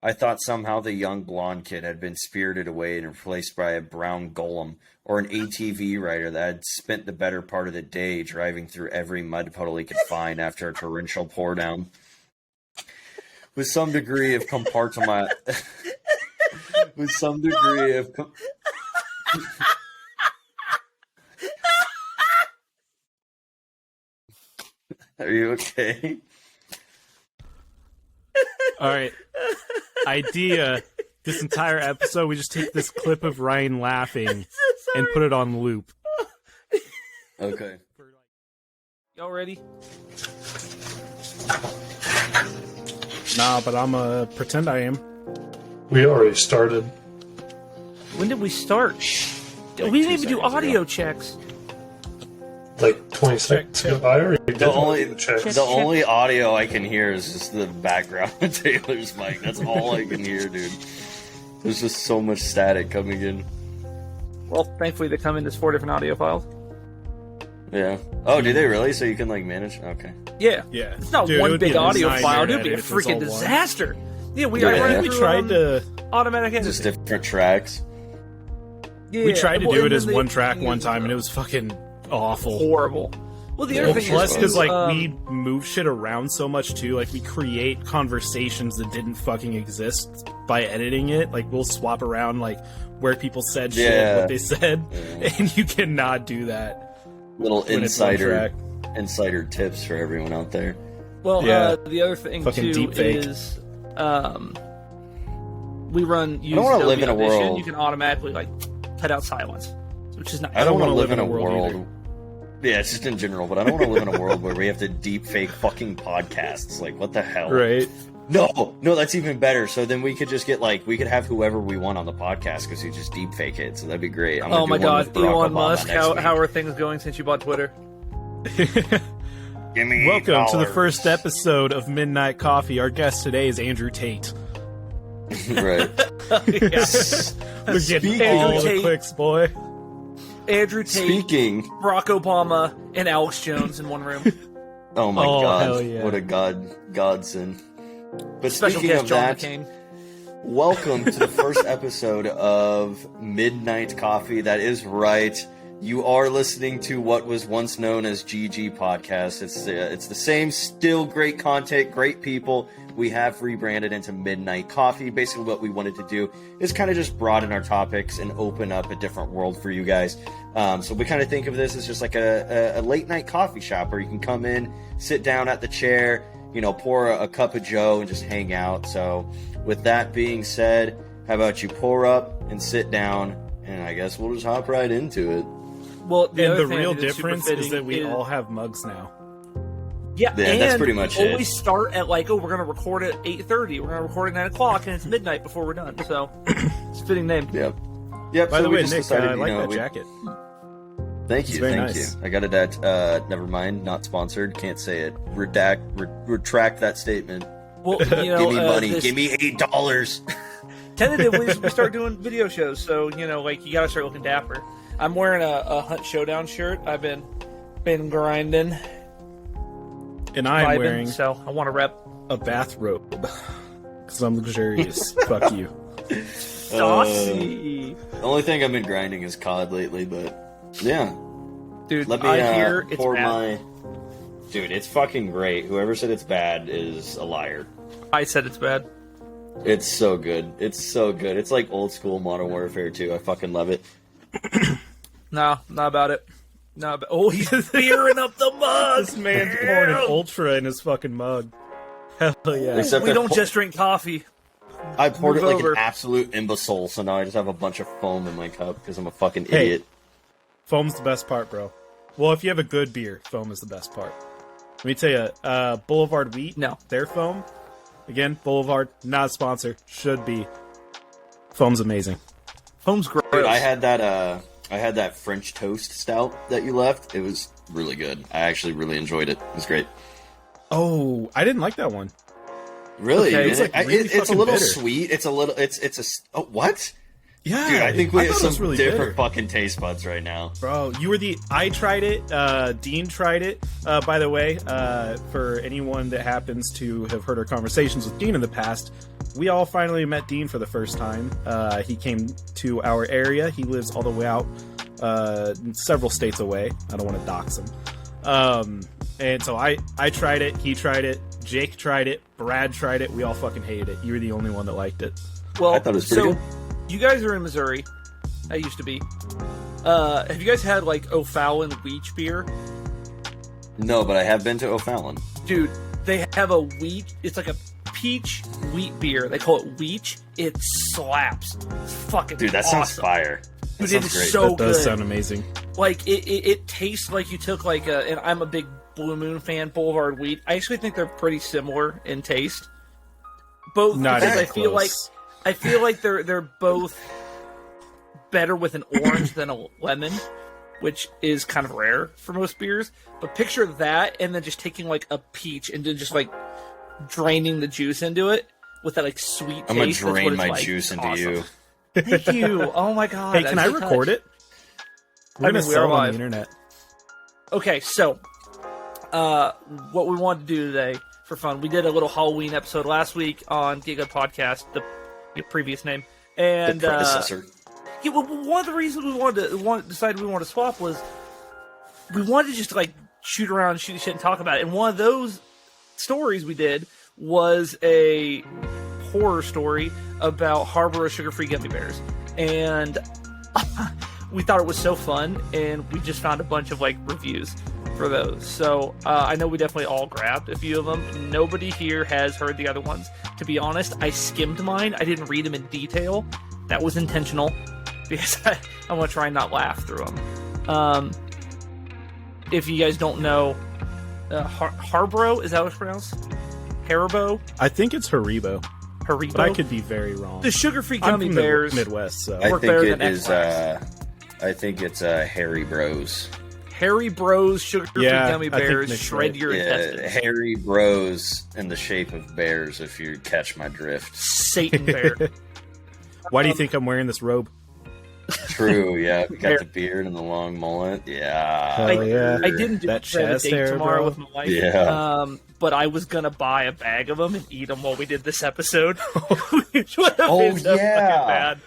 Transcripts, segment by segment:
I thought somehow the young blonde kid had been spirited away and replaced by a brown golem, or an ATV rider that had spent the better part of the day driving through every mud puddle he could find after a torrential pour down. With some degree of compartment... with some degree of... Are you okay? All right. Idea. This entire episode, we just take this clip of Ryan laughing and put it on loop. Okay. Y'all ready? Nah, but I'm pretend I am. We already started. When did we start? Like we 2 didn't even do seconds audio ago. checks. Like 20 seconds ago. I already did the checks. The only audio I can hear is just the background of Taylor's mic. That's all I can hear, dude. There's just so much static coming in. Well, thankfully they come in as 4 different audio files. Yeah. Oh, do they really? So you can like manage? Okay. Yeah. Yeah. It's not Dude, it one would be big a audio nightmare file. to It would be a edit if it was freaking all one. disaster. Yeah, we Yeah. I We tried to automatic edit. Just different tracks. Yeah, we tried to well, do it and as then one they- track one time, and it was fucking awful. horrible. Well, the Yeah, other Well, thing plus, is, because like we move shit around so much too, like we create conversations that didn't fucking exist by editing it. Like we'll swap around like where people said shit, Yeah. what they said, Yeah. and you cannot do that. Little when it's one insider tips for everyone out there. well, Yeah. the other thing Fucking too deep fake. is, we run. Use don't wanna Adobe live in a Audition, world- You can automatically like cut out silence, which is nice. I don't want to wanna live in a world. either. Yeah, it's just in general, but I don't want to live in a world where we have to deep fake fucking podcasts. Like, what the hell? Right? No, that's even better. So then we could just get like we could have whoever we want on the podcast because we just deep fake it. So that'd be great. I'm gonna Oh do my one god, with Barack Elon Obama Musk! next How week. are things going since you bought Twitter? Give me Welcome to the $8. first episode of Midnight Coffee. Our guest today is Andrew Tate. Right. We're getting Speaking- all Andrew the Tate. clicks, boy. Andrew Tate, Speaking. Barack Obama, and Alex Jones in one room. Oh my Oh, god! hell yeah. What a godsend. But Special speaking guest of John that, McCain. welcome to the first episode of Midnight Coffee. That is right. You are listening to what was once known as GG Podcast. It's the same, still great content, great people. We have rebranded into Midnight Coffee. Basically, what we wanted to do is kind of just broaden our topics and open up a different world for you guys. So we kind of think of this as just like a late night coffee shop where you can come in, sit down at the chair, pour a cup of Joe and just hang out. So with that being said, how about you pour up and sit down, and I guess we'll just hop right into it. Well, And other the thing I real think that's super difference is that we fitting all have mugs now. Yeah, Yeah, and that's pretty much we it. always start at like, we're going to record at 8:30. We're going to record at 9 o'clock, and it's midnight before we're done. So it's a fitting name. Yep. By so the we way, just Nick, decided, I like that we- jacket. Thank you, very thank nice. you. I got it at, never mind, not sponsored, can't say it. Retract that statement. Well, Give me money, this- give me $8. Tentatively, we start doing video shows, so you got to start looking dapper. I'm wearing a Hunt Showdown shirt. I've been grinding, And I'm vibing, wearing so I want to rep. a bathrobe because I'm luxurious. Fuck you. Saucy, The only thing I've been grinding is COD lately, but yeah. dude. Let me I hear it's pour bad. my... Dude, it's fucking great. Whoever said it's bad is a liar. I said it's bad. It's so good. It's so good. It's like old school Modern Warfare 2. I fucking love it. No, not about it. No, but oh, he's tearing up the mug. This man's pouring an ultra in his fucking mug. Hell yeah. Except We I don't pour- just drink coffee. I poured it Move like over. an absolute imbecile, so now I just have a bunch of foam in my cup because I'm a fucking Hey. idiot. Foam's the best part, bro. Well, if you have a good beer, foam is the best part. Let me tell you, Boulevard Wheat, No. their foam, again, Boulevard, not a sponsor, should be. Foam's amazing. Foam's gross. Dude, I had that French toast stout that you left. It was really good. I actually really enjoyed it. It was great. Oh, I didn't like that one. Really? Okay, It's, it's like really it's a fucking little bitter. sweet. It's a little. It's a. Oh, what? Yeah, Dude, I think we have thought it was some really different bitter. fucking taste buds right now. Bro, I tried it. Dean tried it. By the way, for anyone that happens to have heard our conversations with Dean in the past, we all finally met Dean for the first time. He came to our area. He lives all the way out several states away. I don't want to dox him. And so I tried it. He tried it. Jake tried it. Brad tried it. We all fucking hated it. You were the only one that liked it. Well, I thought it was pretty good. You guys are in Missouri. I used to be. Have you guys had like O'Fallon wheat beer? No, but I have been to O'Fallon. Dude, they have a wheat. It's like a peach wheat beer. They call it wheat. It slaps. It's fucking Dude, that awesome. sounds fire. That Dude, it sounds is great. so That does good. sound amazing. Like it tastes like you took like a. And I'm a big Blue Moon fan. Boulevard Wheat. I actually think they're pretty similar in taste. Both Not because even I feel like they're both better with an orange than a lemon, which is kind of rare for most beers. But picture that, and then just taking like a peach and then just like draining the juice into it with that like sweet I'm gonna taste. That's what drain it's my like. juice into Awesome. you. Thank you. Oh my god. Hey, can I That's a record touch. it? We're gonna we are sell it on live. the internet. Okay, so what we wanted to do today for fun, we did a little Halloween episode last week on Git Gud Podcast, the previous name, and The predecessor. yeah, well, one of the reasons we decided we wanted to swap was we wanted to just like shoot around, shoot shit, and talk about it. And one of those stories we did was a horror story about Haribo sugar-free gummy bears, and we thought it was so fun, and we just found a bunch of like reviews for those. So I know we definitely all grabbed a few of them. Nobody here has heard the other ones. To be honest, I skimmed mine. I didn't read them in detail. That was intentional because I want to try and not laugh through them. If you guys don't know, Haribo, is that what it's pronounced? Haribo? I think it's Haribo, Haribo? but I could be very wrong. The sugar-free I'm gummy from the bears. Midwest, so I work think better it than is. X-Lax. I think it's Harry Bros. Harry Bros sugar-free Yeah, gummy I think bears Nick's shred right. your Yeah, intestines. Harry Bros in the shape of bears. If you catch my drift. Satan bear. why do you think I'm wearing this robe? True. Yeah, we got the beard and the long mullet. Yeah. Hell yeah. I didn't do That that a chest date hair, tomorrow bro. with my wife. Yeah. But I was gonna buy a bag of them and eat them while we did this episode. Which would have Oh, been so yeah. fucking bad.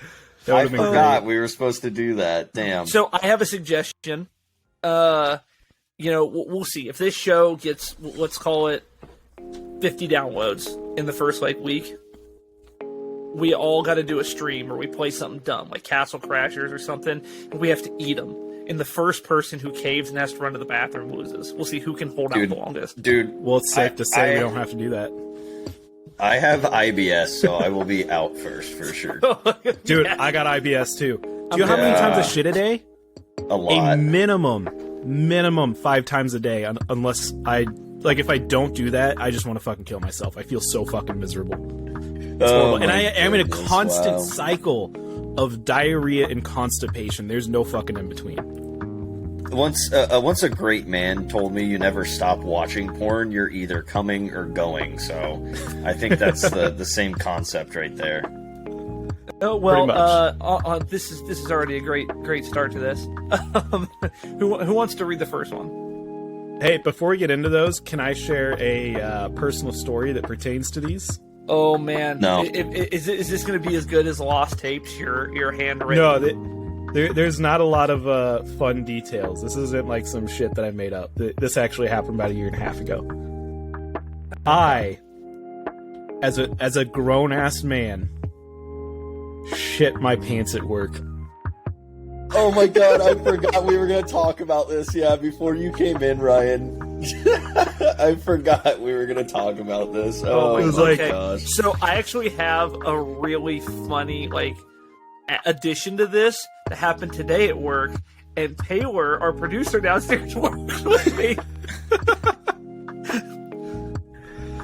That I would've been forgot great. we were supposed to do that. Damn. So I have a suggestion. We'll see if this show gets, let's call it 50 downloads in the first like week. We all got to do a stream or we play something dumb like Castle Crashers or something, and we have to eat them. And the first person who caves and has to run to the bathroom loses. We'll see who can hold out the longest. Dude, Well, it's safe to say we don't have to do that. I have IBS, so I will be out first for sure. Dude, Yeah. I got IBS too. Do you know how many Yeah. times I shit a day? A lot. A minimum 5 times a day, unless if I don't do that, I just want to fucking kill myself. I feel so fucking miserable. It's horrible. And I am in a constant cycle of diarrhea and constipation. There's no fucking in between. Once a great man told me you never stop watching porn, you're either coming or going. So I think that's the same concept right there. Oh well, Pretty much. this is already a great start to this. Who wants to read the first one? Hey, before we get into those, can I share a personal story that pertains to these? Oh man, No. Is this going to be as good as Lost Tapes? Your handwritten? No, there's not a lot of fun details. This isn't like some shit that I made up. This actually happened about 1.5 years ago. I, as a grown ass man, shit my pants at work. Oh my god, I forgot we were going to talk about this. Yeah, before you came in, Ryan. I forgot we were going to talk about this. Oh, it was my like- gosh. So I actually have a really funny addition to this that happened today at work, and Taylor, our producer downstairs, works with me.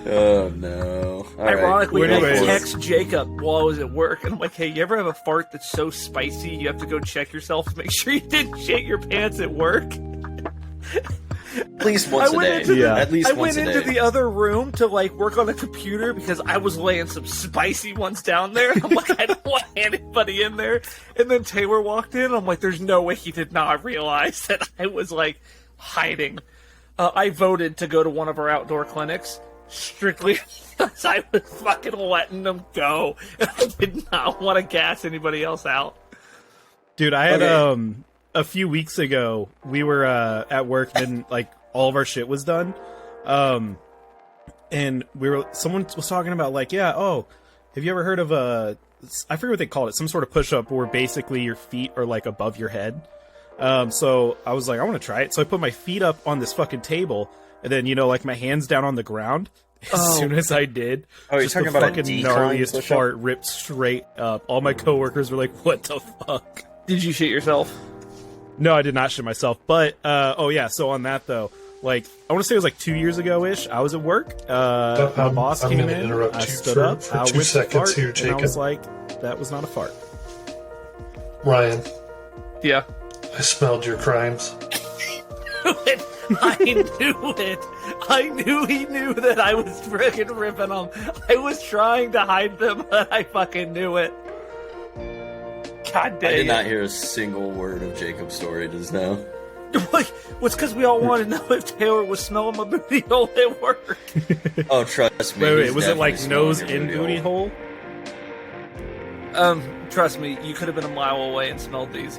Oh no. All right. Ironically, Well, I anyways. text Jacob while I was at work, and I'm like, "Hey, you ever have a fart that's so spicy you have to go check yourself to make sure you didn't shit your pants at work?" At least once a day. At least I once went a into day. the other room to like work on a computer because I was laying some spicy ones down there. I'm like, I don't want anybody in there. And then Taylor walked in. I'm like, there's no way he did not realize that I was like hiding. I voted to go to one of our outdoor clinics strictly because I was fucking letting them go. I did not want to gas anybody else out. Dude, I had a few weeks ago, we were at work and like all of our shit was done. And someone was talking about like, have you ever heard of I forget what they called it, some sort of push-up where basically your feet are like above your head. So I was like, I want to try it. So I put my feet up on this fucking table and then, like my hands down on the ground. As soon as I did, you're just talking the about fucking a decline gnarliest push-up? fart ripped straight up. All my coworkers were like, what the fuck? Did you shit yourself? No, I did not shit myself. But, so on that, though, like, I want to say it was like 2 years ago-ish. I was at work. My boss came in. I stood up. For I 2 went to seconds fart, here, and Jacob. I was like, that was not a fart. Ryan, Yeah. I smelled your crimes. I knew it. I knew he knew that I was friggin' ripping them. I was trying to hide them, but I fucking knew it. God damn I did it. not hear a single word of Jacob's story just now. Like, what's because we all wanted to know if Taylor was smelling my booty hole at work. Oh, trust me. Wait, he's was it like definitely nose smelling in your booty hole? Trust me, you could have been a mile away and smelled these.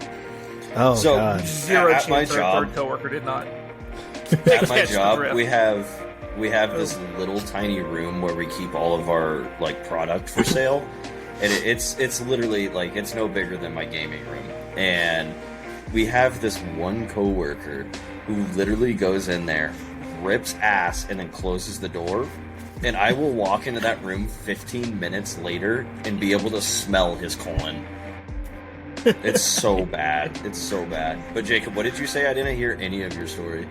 Oh, So- God. Zero At my chance our job- third coworker did not. At my Catch the job, drift. we have this little tiny room where we keep all of our like product for sale, and it's literally like it's no bigger than my gaming room. And we have this one coworker who literally goes in there, rips ass, and then closes the door. And I will walk into that room 15 minutes later and be able to smell his colon. It's so bad. It's so bad. But Jacob, what did you say? I didn't hear any of your story.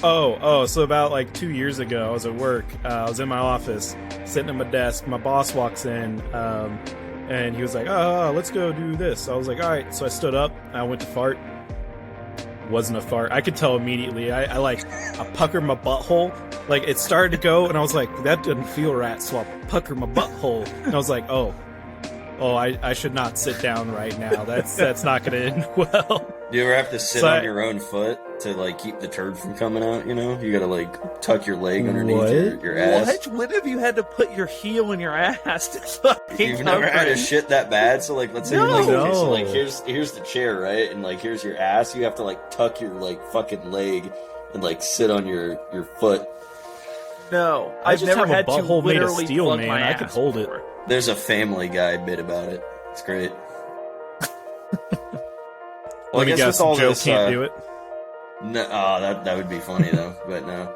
So about like 2 years ago, I was at work. I was in my office, sitting at my desk. My boss walks in, and he was like, let's go do this. I was like, all right. So I stood up. I went to fart. Wasn't a fart. I could tell immediately. I puckered my butthole. Like, it started to go, and I was like, that doesn't feel right. So I puckered my butthole. And I was like, I should not sit down right now. That's not going to end well. Do you ever have to sit on your own foot to like keep the turd from coming out? You know, you gotta like tuck your leg underneath your ass. What? When have you had to put your heel in your ass to fucking You've never had a shit that bad, so like let's say you're like, No. okay, so like here's the chair, right? And like here's your ass. You have to like tuck your like fucking leg and like sit on your foot. No, I I've just never have a had to butthole made of literally steel, plug man. my I could ass hold it. before. There's a Family Guy bit about it. It's great. Well, Let me guess, Joe can't do it. No, that would be funny though, but no.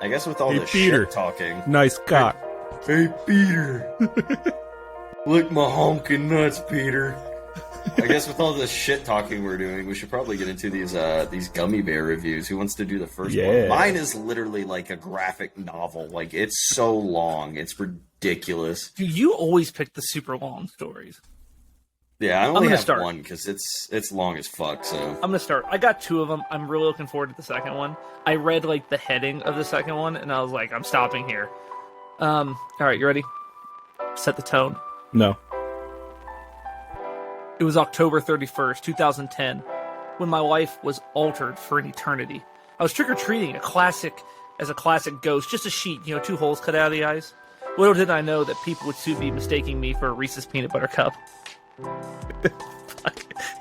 I guess with all Hey, the Peter. shit talking. Nice cock. Hey, Peter. Lick my honking nuts, Peter. I guess with all the shit talking we're doing, we should probably get into these gummy bear reviews. Who wants to do the first Yeah. one? Mine is literally like a graphic novel. Like, it's so long. It's ridiculous. Dude, you always pick the super long stories. Yeah, I I'm only gonna have start. one because it's long as fuck, so. I'm gonna start. I got two of them. I'm really looking forward to the second one. I read like the heading of the second one, and I was like, I'm stopping here. All right, you ready? Set the tone. No. It was October 31st, 2010, when my life was altered for an eternity. I was trick-or-treating, as a classic ghost, just a sheet, 2 holes cut out of the eyes. Little did I know that people would soon be mistaking me for a Reese's Peanut Butter Cup.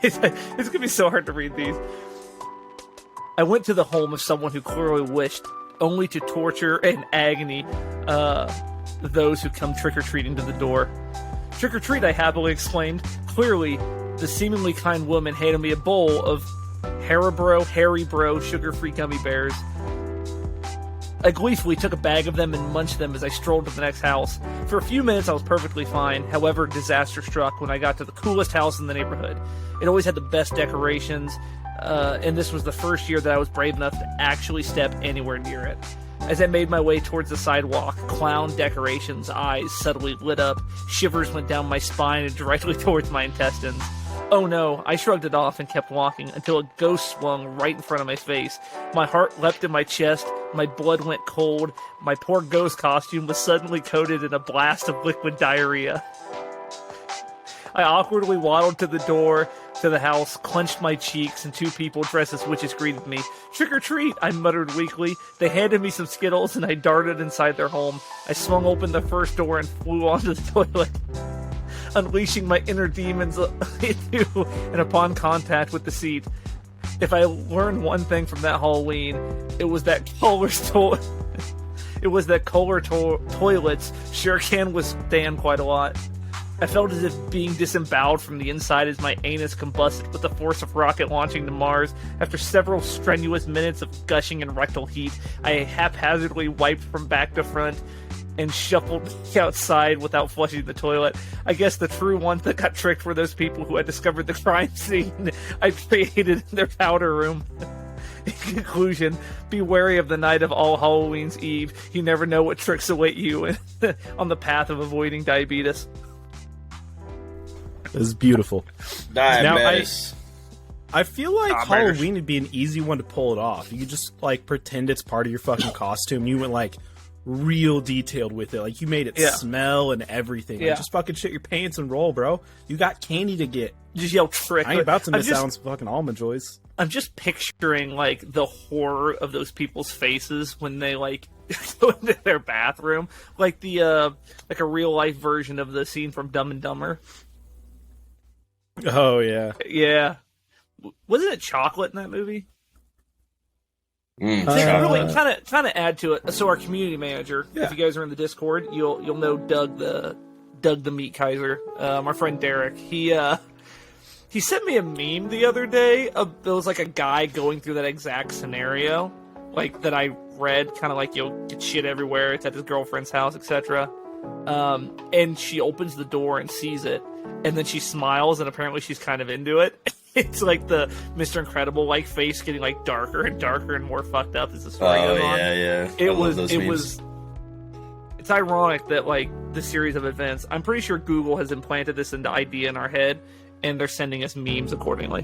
It's gonna be so hard to read these. I went to the home of someone who clearly wished only to torture and agony those who come trick-or-treating to the door. Trick-or-treat, I happily exclaimed. Clearly, the seemingly kind woman handed me a bowl of Haribo sugar-free gummy bears. I gleefully took a bag of them and munched them as I strolled to the next house. For a few minutes, I was perfectly fine. However, disaster struck when I got to the coolest house in the neighborhood. It always had the best decorations, and this was the first year that I was brave enough to actually step anywhere near it. As I made my way towards the sidewalk, clown decorations' eyes suddenly lit up. Shivers went down my spine and directly towards my intestines. Oh no, I shrugged it off and kept walking until a ghost swung right in front of my face. My heart leapt in my chest, my blood went cold, my poor ghost costume was suddenly coated in a blast of liquid diarrhea. I awkwardly waddled to the door to the house, clenched my cheeks, and two people dressed as witches greeted me. "Trick or treat," I muttered weakly. They handed me some Skittles, and I darted inside their home. I swung open the first door and flew onto the toilet, unleashing my inner demons into and upon contact with the seat. If I learned one thing from that Halloween, it was that Kohler toilets sure can withstand quite a lot. I felt as if being disemboweled from the inside as my anus combusted with the force of rocket launching to Mars. After several strenuous minutes of gushing and rectal heat, I haphazardly wiped from back to front and shuffled outside without flushing the toilet. I guess the true ones that got tricked were those people who had discovered the crime scene I created in their powder room. In conclusion, be wary of the night of All Halloween's Eve. You never know what tricks await you on the path of avoiding diabetes. This is beautiful. Diabetes. I feel like Halloween would be an easy one to pull it off. You could just like pretend it's part of your fucking costume. You went like real detailed with it. Like you made it smell and everything. Like, just fucking shit your pants and roll, bro. You got candy to get. Just yell trick. I ain't about to miss out on some fucking Almond Joys. I'm just picturing like the horror of those people's faces when they like go into their bathroom, like the like a real life version of the scene from Dumb and Dumber. Oh yeah, yeah. Wasn't it chocolate in that movie? Really Kind of add to it. So our community manager, if you guys are in the Discord, you'll know Doug the Meat Kaiser. Our friend Derek. He sent me a meme the other day. There was like a guy going through that exact scenario, like that I read. Kind of like you'll get shit everywhere. It's at his girlfriend's house, etc. And she opens the door and sees it, and then she smiles, and apparently she's kind of into it. It's like the Mr. Incredible like face getting like darker and darker and more fucked up as the story goes on. Yeah. It's ironic that like the series of events. I'm pretty sure Google has implanted this into idea in our head, and they're sending us memes accordingly.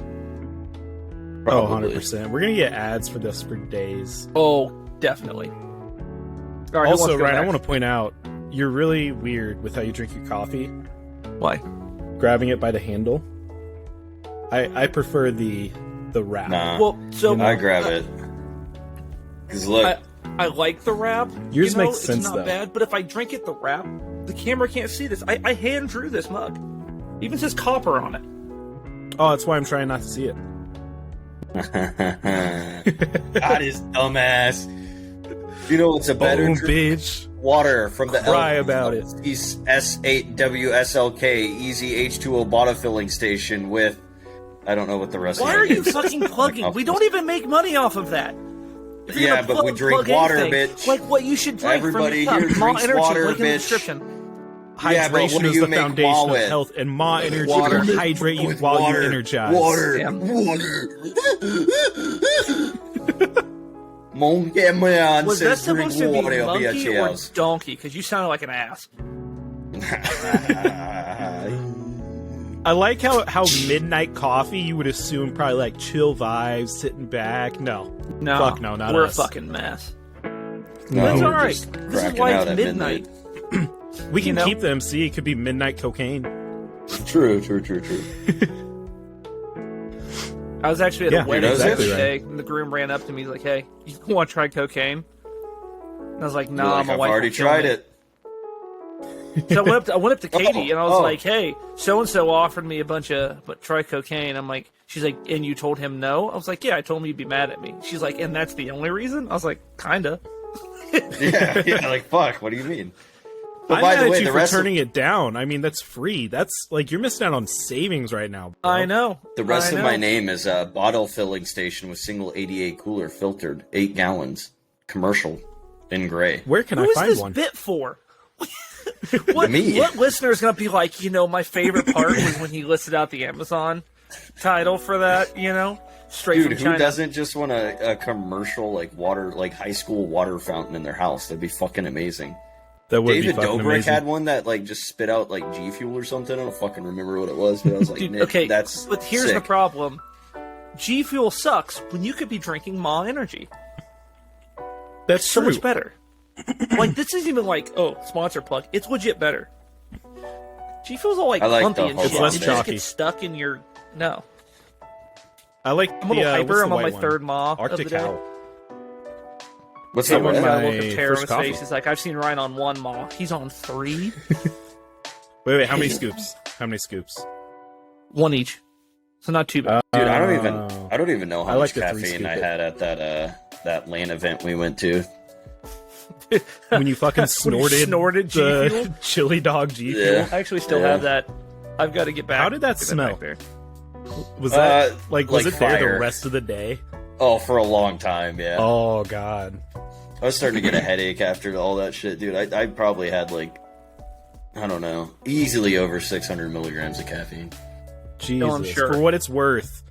Probably. 100%. We're gonna get ads for this for days. Oh, definitely. All right, also, Ryan, I want to point out you're really weird with how you drink your coffee. Why? Grabbing it by the handle. I prefer the wrap. Nah, well, so I grab it. Cause look, I like the wrap. Yours makes sense. It's not bad, but if I drink it the wrap, the camera can't see this. I hand drew this mug. Even says copper on it. Oh, that's why I'm trying not to see it. God is dumbass. You know what's a better bitch? Water from the Cry about it. S8WSLK Easy H2O bottle filling station with I don't know what the rest. Why of are it you is. fucking plugging? We don't even make money off of that. Yeah, but we drink water, bitch. Like what you should drink. Everybody from here MAW drinks Energy, water, link in the bitch. description. Yeah, but Hydration what do is you the make foundation MAW of with? health, and MAW Energy Water. will hydrate you while you energize. Water. Was that supposed to be monkey or donkey? Because you sounded like an ass. I like how midnight coffee, you would assume probably like chill vibes, sitting back. No. Fuck no, not we're us. a fucking mess. No, That's we're alright. just This is cracking why out it's at midnight. We can keep the MC. It could be midnight cocaine. True. I was actually at a wedding the exactly other day, and the groom ran up to me. He's like, "Hey, you want to try cocaine?" And I was like, "Nah, Like, my I've wife already will kill tried me." it. So I went up to Katie, and I was Oh. like, "Hey, so and so offered me a bunch of, but try cocaine." I'm like, she's like, "And you told him no?" I was like, "Yeah, I told him you'd be mad at me." She's like, "And that's the only reason?" I was like, "Kinda." Yeah, like fuck. What do you mean? But I'm by mad the way, at you the for rest turning it down. I mean, that's free. That's like you're missing out on savings right now, bro. I know. the rest I of my know. name is a bottle filling station with single 88 cooler filtered 8 gallons commercial in gray. Where can Who I is find this one? bit for? What Me. listener is going to be like, my favorite part was when he listed out the Amazon title for that, straight Dude, from who China. doesn't just want a commercial like water, like high school water fountain in their house? That'd be fucking amazing. That would David be fucking Dobrik amazing. had one that like just spit out like G Fuel or something. I don't fucking remember what it was, but I was like, Dude, Nick, okay, that's but here's sick. the problem. G Fuel sucks when you could be drinking MAW Energy. That's So true. much better. Like, this isn't even like, oh, sponsor plug. It's legit better. G Fuel's all like I like clumpy the and whole shit. less It just chalky. gets stuck in your... No. I like I'm a little what's hyper. the I'm on my white one? third MAW of Arctic the day. Cow. What's That that was one? Got a my look of terror on first his coffee. face. He's like, I've seen Ryan on 1 MAW. He's on 3. Wait, how many scoops? How many scoops? 1 each. So not too bad. Dude, I Oh. don't even know how I much like the 3 caffeine scoop I it. had at that LAN event we went to. When you fucking snorted G the Fuel? chili dog G Fuel. Yeah. I actually still Yeah. have that. I've got to get back. How did that get smell? back there. Was that was like it there fire. the rest of the day? Oh, for a long time, yeah. Oh god. I was starting to get a headache after all that shit, dude. I probably had like, I don't know, easily over 600 milligrams of caffeine. Jesus. I'm sure. For what it's worth,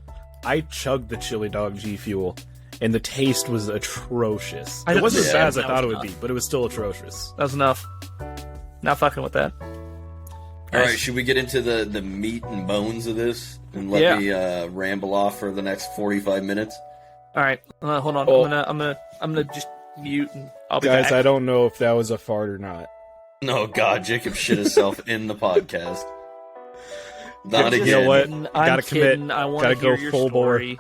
I chugged the chili dog G Fuel, and the taste was atrocious. I It don't- wasn't as Yeah. bad as I That thought it was would be, enough. but it was still atrocious. That was enough. Not fucking with that. All right, should we get into the meat and bones of this and let Yeah. me ramble off for the next 45 minutes? All right, hold on. Oh. I'm gonna just mute and I'll be Guys, back. I don't know if that was a fart or not. No, God, Jacob shit himself in the podcast. Not You again. know what? I'm Gotta kidding. commit. I want Gotta to hear go your full bore. story.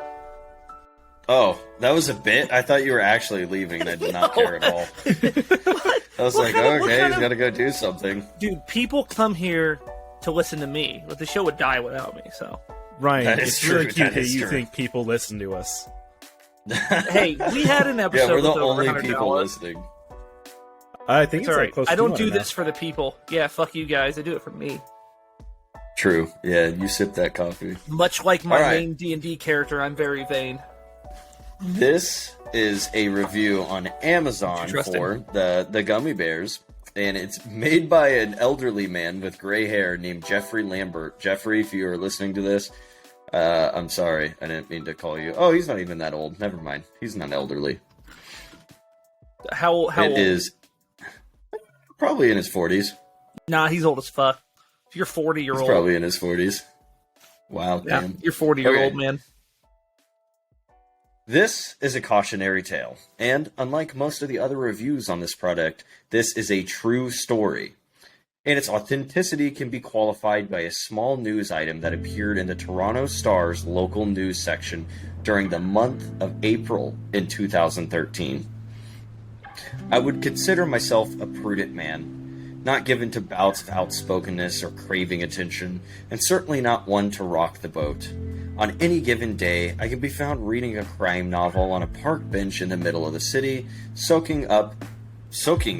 Oh, that was a bit? I thought you were actually leaving. I did not care at all. I was like, kind of- what okay, kind he's of- got to go do something. Dude, people come here to listen to me, but the show would die without me. So, Ryan, That is it's true, really cute that that is you true. think people listen to us. hey, we had an episode Yeah, we're the with over only $100. people listening. I think It's it's all like right. close I to don't 200 do now. this for the people. Yeah, fuck you guys. I do it for me. True. Yeah, you sip that coffee. Much like my All right. main D&D character, I'm very vain. This is a review on Amazon Interesting. for the gummy bears, and it's made by an elderly man with gray hair named Jeffrey Lambert. Jeffrey, if you are listening to this, I'm sorry. I didn't mean to call you. Oh, he's not even that old. Never mind. He's not elderly. How It old? is probably in his 40s. Nah, he's old as fuck. If you're 40, you're He's old. probably in his 40s. Wow, Yeah, damn. you're 40-year-old, Okay. man. This is a cautionary tale, and unlike most of the other reviews on this product, this is a true story. And its authenticity can be qualified by a small news item that appeared in the Toronto Star's local news section during the month of April in 2013. I would consider myself a prudent man, not given to bouts of outspokenness or craving attention, and certainly not one to rock the boat. On any given day, I can be found reading a crime novel on a park bench in the middle of the city, soaking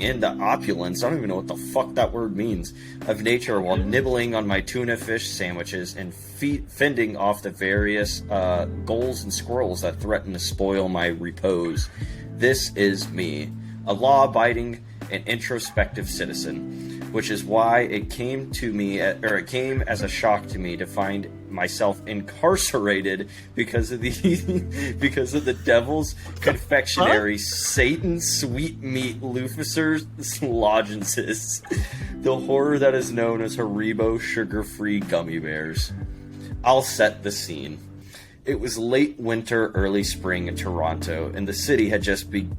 in the opulence, I don't even know what the fuck that word means, of nature while nibbling on my tuna fish sandwiches and fending off the various gulls and squirrels that threaten to spoil my repose. This is me, a law-abiding and introspective citizen, which is why it came as a shock to me to find myself incarcerated because of the devil's confectionery Satan sweetmeat Lucifer's lozenges, the horror that is known as Haribo sugar-free gummy bears. I'll set the scene. It was late winter, early spring in Toronto, and the city had just been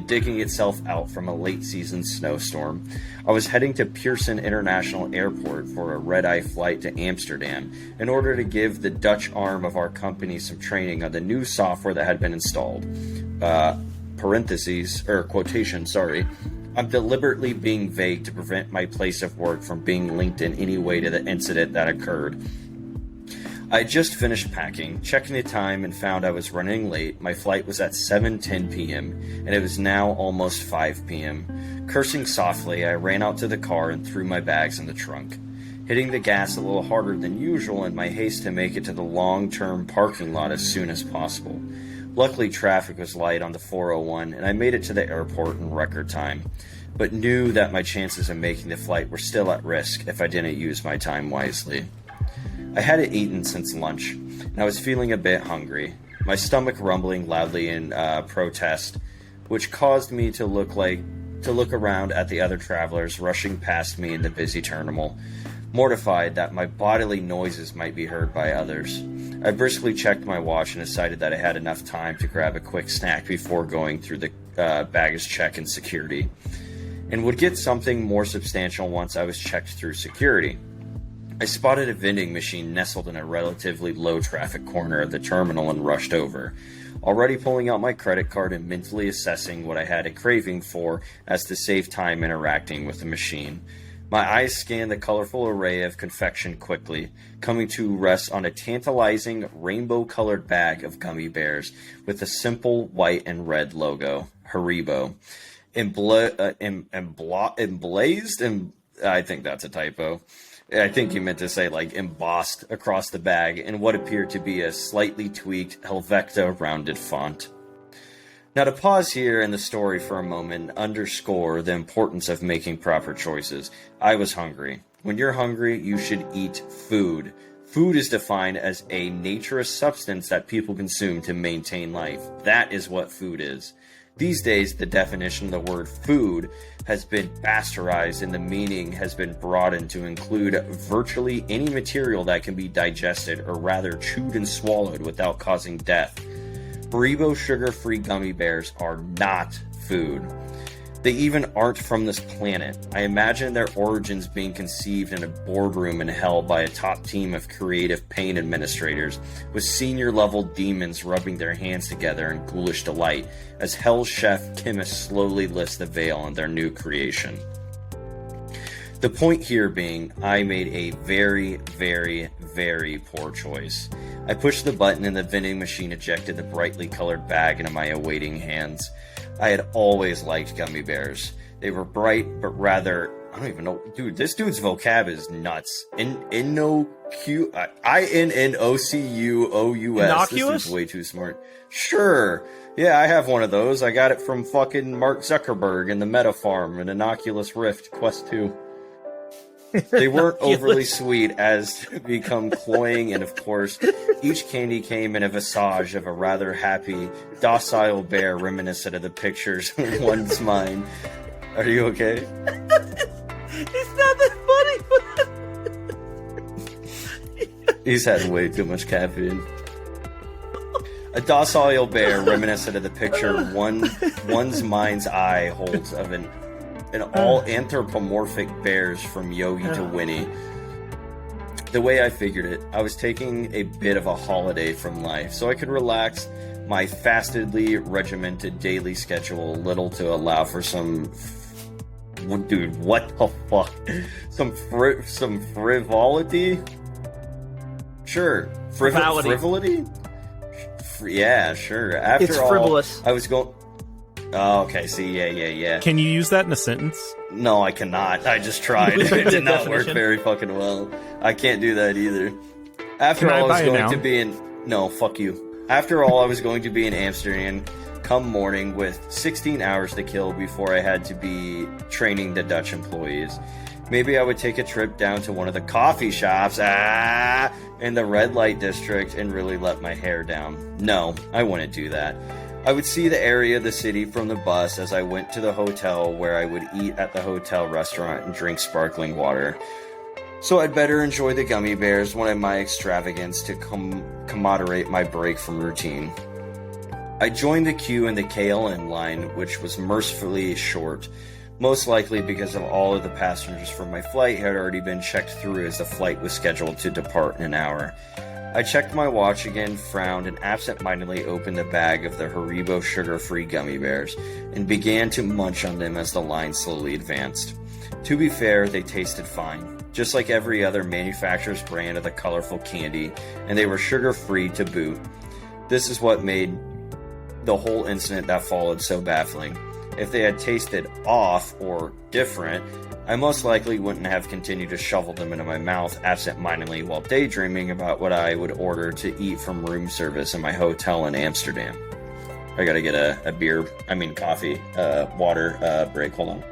digging itself out from a late season snowstorm. I was heading to Pearson International Airport for a red-eye flight to Amsterdam in order to give the Dutch arm of our company some training on the new software that had been installed. Quotation, sorry. I'm deliberately being vague to prevent my place of work from being linked in any way to the incident that occurred. I had just finished packing, checking the time, and found I was running late. My flight was at 7:10 p.m., and it was now almost 5 p.m. Cursing softly, I ran out to the car and threw my bags in the trunk, hitting the gas a little harder than usual in my haste to make it to the long-term parking lot as soon as possible. Luckily, traffic was light on the 401, and I made it to the airport in record time, but knew that my chances of making the flight were still at risk if I didn't use my time wisely. I hadn't eaten since lunch, and I was feeling a bit hungry, my stomach rumbling loudly in protest, which caused me to look like to look around at the other travelers rushing past me in the busy terminal, mortified that my bodily noises might be heard by others. I briskly checked my watch and decided that I had enough time to grab a quick snack before going through the baggage check and security, and would get something more substantial once I was checked through security. I spotted a vending machine nestled in a relatively low-traffic corner of the terminal and rushed over, already pulling out my credit card and mentally assessing what I had a craving for as to save time interacting with the machine. My eyes scanned the colorful array of confection quickly, coming to rest on a tantalizing rainbow-colored bag of gummy bears with a simple white and red logo, Haribo, emblazed, and I think that's a typo. I think you meant to say, like, embossed across the bag in what appeared to be a slightly tweaked Helvetica rounded font. Now, to pause here in the story for a moment and underscore the importance of making proper choices. I was hungry. When you're hungry, you should eat food. Food is defined as a naturous substance that people consume to maintain life. That is what food is. These days, the definition of the word food has been bastardized and the meaning has been broadened to include virtually any material that can be digested or rather chewed and swallowed without causing death. Haribo sugar-free gummy bears are not food. They even aren't from this planet. I imagine their origins being conceived in a boardroom in hell by a top team of creative pain administrators, with senior-level demons rubbing their hands together in ghoulish delight as hell's chef chemists slowly lifts the veil on their new creation. The point here being, I made a very, very, very poor choice. I pushed the button and the vending machine ejected the brightly colored bag into my awaiting hands. I had always liked gummy bears. They were bright, but rather, I don't even know, dude, this dude's vocab is nuts. Innocous? This is way too smart. Sure. Yeah, I have one of those. I got it from fucking Mark Zuckerberg in the Meta Farm in Innocuous Rift Quest 2. They weren't overly sweet as to become cloying, and of course, each candy came in a visage of a rather happy, docile bear reminiscent of the pictures in one's mind. Are you okay? It's not that funny. He's had way too much caffeine. A docile bear reminiscent of the picture one's mind's eye holds of an all anthropomorphic bears from Yogi to Winnie. The way I figured it, I was taking a bit of a holiday from life, so I could relax my fastidly regimented daily schedule a little to allow for some... Dude, what the fuck? Some frivolity? Sure. Frivolity? Yeah, sure. It's frivolous. I was going... Oh, okay, see, yeah. Can you use that in a sentence? No, I cannot. I just tried. It did not work very fucking well. I can't do that either. After all, I was going to be in... No, fuck you. After all, I was going to be in Amsterdam come morning with 16 hours to kill before I had to be training the Dutch employees. Maybe I would take a trip down to one of the coffee shops in the red light district and really let my hair down. No, I wouldn't do that. I would see the area of the city from the bus as I went to the hotel, where I would eat at the hotel restaurant and drink sparkling water. So I'd better enjoy the gummy bears, one of my extravagance, to commemorate my break from routine. I joined the queue in the KLM line, which was mercifully short, most likely because of all of the passengers from my flight had already been checked through as the flight was scheduled to depart in an hour. I checked my watch again, frowned, and absent-mindedly opened the bag of the Haribo sugar-free gummy bears, and began to munch on them as the line slowly advanced. To be fair, they tasted fine, just like every other manufacturer's brand of the colorful candy, and they were sugar-free to boot. This is what made the whole incident that followed so baffling. If they had tasted off or different, I most likely wouldn't have continued to shovel them into my mouth absent-mindedly while daydreaming about what I would order to eat from room service in my hotel in Amsterdam. I gotta get a coffee, water break. Hold on.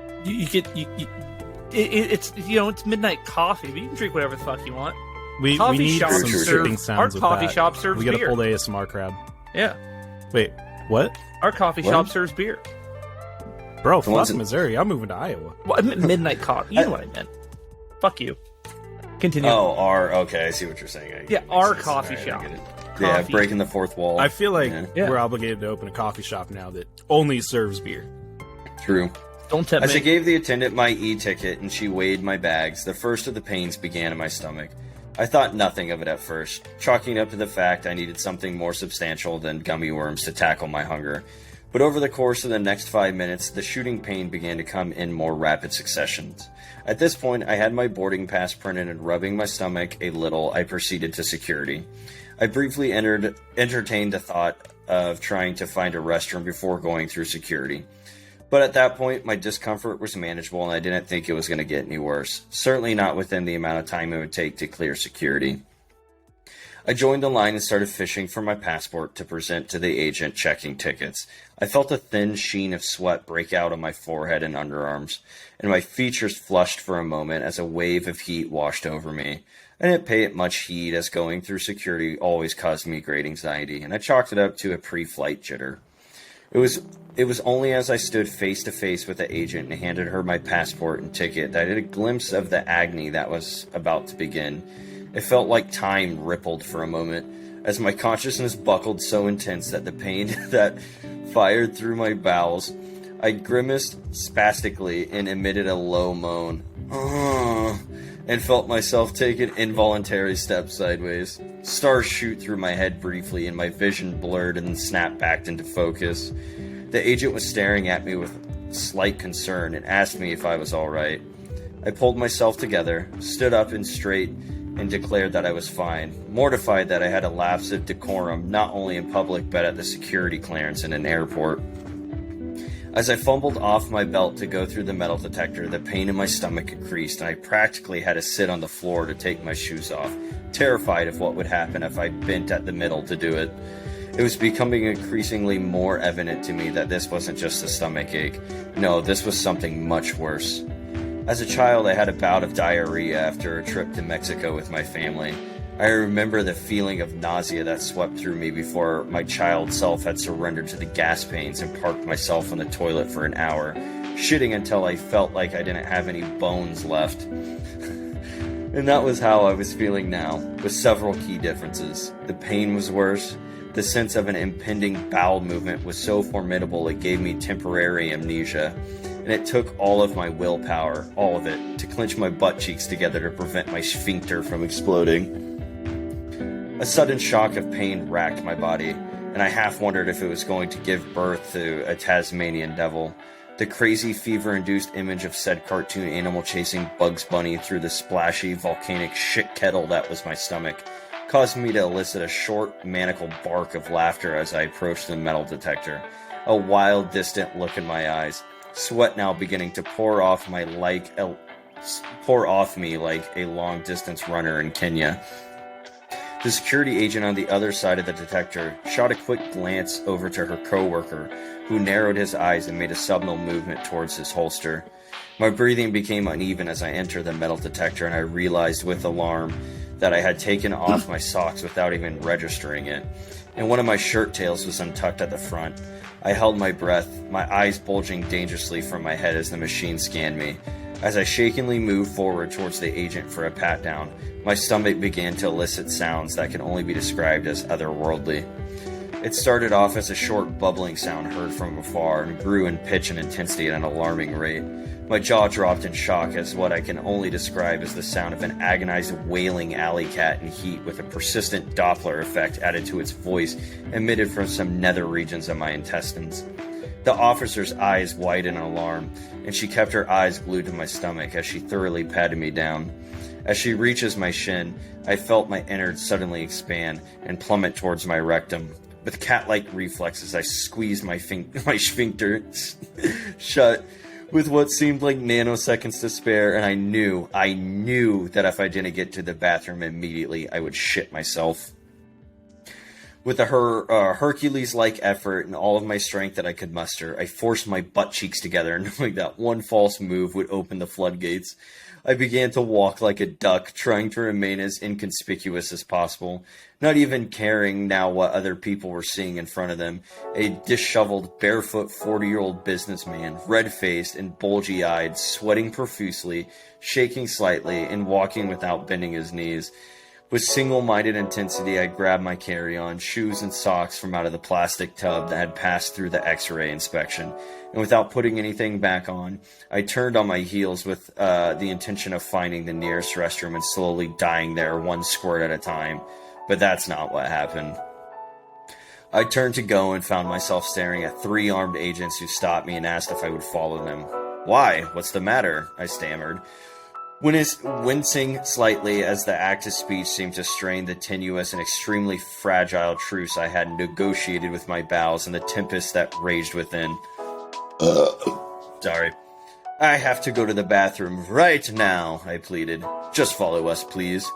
It's midnight coffee, but you can drink whatever the fuck you want. We need some sipping sounds with coffee that. shop serves beer. We gotta beer. pull the ASMR crowd. Yeah. Wait, what? Our coffee shop serves beer. Bro, The ones fuck in- Missouri. I'm moving to Iowa. Well, I meant midnight coffee. You know what I meant. Fuck you. Continue. Oh, okay, I see what you're saying. Yeah, Makes our sense. coffee All right, I shop. get it. Coffee. Yeah, breaking the fourth wall. I feel like Yeah. we're obligated to open a coffee shop now that only serves beer. True. Don't tempt As I me. gave the attendant my e-ticket and she weighed my bags, the first of the pains began in my stomach. I thought nothing of it at first, chalking it up to the fact I needed something more substantial than gummy worms to tackle my hunger. But over the course of the next 5 minutes, the shooting pain began to come in more rapid successions. At this point, I had my boarding pass printed and rubbing my stomach a little, I proceeded to security. I briefly entertained the thought of trying to find a restroom before going through security. But at that point, my discomfort was manageable and I didn't think it was going to get any worse. Certainly not within the amount of time it would take to clear security. I joined the line and started fishing for my passport to present to the agent checking tickets. I felt a thin sheen of sweat break out on my forehead and underarms, and my features flushed for a moment as a wave of heat washed over me. I didn't pay it much heed as going through security always caused me great anxiety, and I chalked it up to a pre-flight jitter. It was only as I stood face to face with the agent and handed her my passport and ticket that I had a glimpse of the agony that was about to begin. It felt like time rippled for a moment, as my consciousness buckled so intense that the pain that fired through my bowels. I grimaced spastically and emitted a low moan, and felt myself take an involuntary step sideways. Stars shoot through my head briefly, and my vision blurred and snapped back into focus. The agent was staring at me with slight concern and asked me if I was all right. I pulled myself together, stood up and straight, and declared that I was fine, mortified that I had a lapse of decorum not only in public but at the security clearance in an airport. As I fumbled off my belt to go through the metal detector, the pain in my stomach increased, and I practically had to sit on the floor to take my shoes off, terrified of what would happen if I bent at the middle to do it. It was becoming increasingly more evident to me that this wasn't just a stomach ache. No, this was something much worse. As a child, I had a bout of diarrhea after a trip to Mexico with my family. I remember the feeling of nausea that swept through me before my child self had surrendered to the gas pains and parked myself on the toilet for an hour, shitting until I felt like I didn't have any bones left. And that was how I was feeling now, with several key differences. The pain was worse. The sense of an impending bowel movement was so formidable it gave me temporary amnesia. And it took all of my willpower, all of it, to clench my butt cheeks together to prevent my sphincter from exploding. A sudden shock of pain racked my body, and I half wondered if it was going to give birth to a Tasmanian devil. The crazy fever-induced image of said cartoon animal chasing Bugs Bunny through the splashy, volcanic shit kettle that was my stomach caused me to elicit a short, maniacal bark of laughter as I approached the metal detector. A wild, distant look in my eyes. Sweat now beginning to pour off me like a long-distance runner in Kenya. The security agent on the other side of the detector shot a quick glance over to her coworker, who narrowed his eyes and made a subtle movement towards his holster. My breathing became uneven as I entered the metal detector, and I realized with alarm that I had taken off my socks without even registering it, and one of my shirt tails was untucked at the front. I held my breath, my eyes bulging dangerously from my head as the machine scanned me. As I shakingly moved forward towards the agent for a pat-down, my stomach began to elicit sounds that can only be described as otherworldly. It started off as a short bubbling sound heard from afar and grew in pitch and intensity at an alarming rate. My jaw dropped in shock as what I can only describe as the sound of an agonized wailing alley cat in heat with a persistent Doppler effect added to its voice emitted from some nether regions of my intestines. The officer's eyes widened in alarm, and she kept her eyes glued to my stomach as she thoroughly patted me down. As she reaches my shin, I felt my innards suddenly expand and plummet towards my rectum. With cat-like reflexes, I squeezed my sphincter shut with what seemed like nanoseconds to spare, and I knew that if I didn't get to the bathroom immediately, I would shit myself. With a Hercules-like effort and all of my strength that I could muster, I forced my butt cheeks together, knowing that one false move would open the floodgates. I began to walk like a duck, trying to remain as inconspicuous as possible, not even caring now what other people were seeing in front of them. A disheveled, barefoot 40-year-old businessman, red-faced and bulgy-eyed, sweating profusely, shaking slightly, and walking without bending his knees. With single-minded intensity, I grabbed my carry-on, shoes and socks from out of the plastic tub that had passed through the X-ray inspection, and without putting anything back on, I turned on my heels with the intention of finding the nearest restroom and slowly dying there one squirt at a time. But that's not what happened. I turned to go and found myself staring at 3 armed agents who stopped me and asked if I would follow them. "Why? What's the matter?" I stammered, wincing slightly as the act of speech seemed to strain the tenuous and extremely fragile truce I had negotiated with my bowels and the tempest that raged within. Sorry. "I have to go to the bathroom right now," I pleaded. "Just follow us, please,"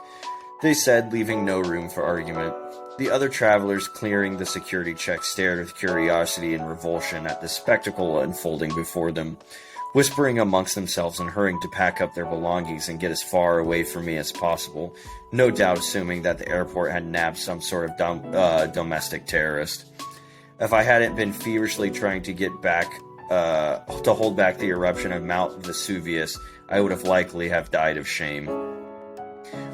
they said, leaving no room for argument. The other travelers clearing the security check stared with curiosity and revulsion at the spectacle unfolding before them, whispering amongst themselves and hurrying to pack up their belongings and get as far away from me as possible, no doubt assuming that the airport had nabbed some sort of domestic terrorist. If I hadn't been feverishly trying to get back, to hold back the eruption of Mount Vesuvius, I would have likely have died of shame.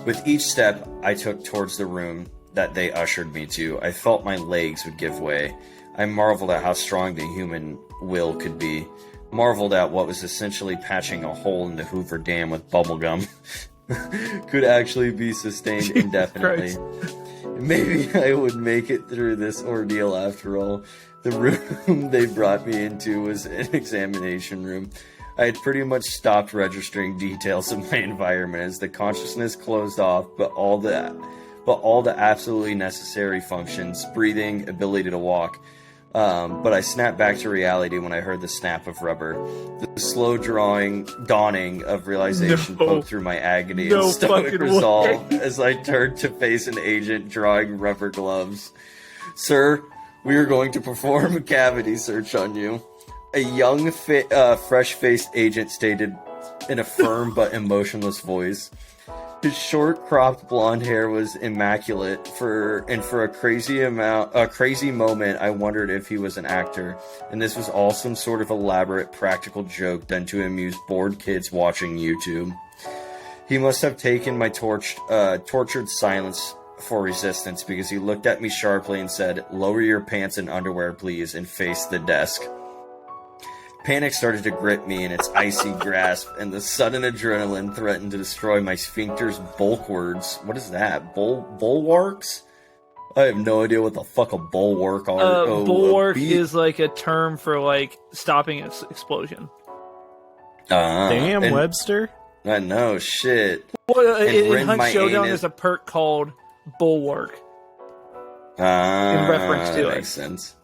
With each step I took towards the room that they ushered me to, I felt my legs would give way. I marveled at how strong the human will could be. Marveled at what was essentially patching a hole in the Hoover Dam with bubblegum could actually be sustained indefinitely. Maybe I would make it through this ordeal after all. The room they brought me into was an examination room. I had pretty much stopped registering details of my environment as the consciousness closed off, but all the absolutely necessary functions, breathing, ability to walk. But I snapped back to reality when I heard the snap of rubber. The slow dawning of realization poked through my agony and stoic resolve as I turned to face an agent drawing rubber gloves. "Sir, we are going to perform a cavity search on you," a young, fresh-faced agent stated in a firm but emotionless voice. His short, cropped blonde hair was immaculate, for a crazy moment I wondered if he was an actor, and this was all some sort of elaborate practical joke done to amuse bored kids watching YouTube. He must have taken my tortured silence for resistance, because he looked at me sharply and said, "Lower your pants and underwear, please," and faced the desk. Panic started to grip me in its icy grasp, and the sudden adrenaline threatened to destroy my sphincter's bulwarks. What is that? Bulwarks? I have no idea what the fuck a bulwark are. Bulwark is like a term for like stopping an explosion. Damn, Webster. I know, shit. Well, in Hunt Showdown, there's a perk called Bulwark. In reference to it. Makes sense.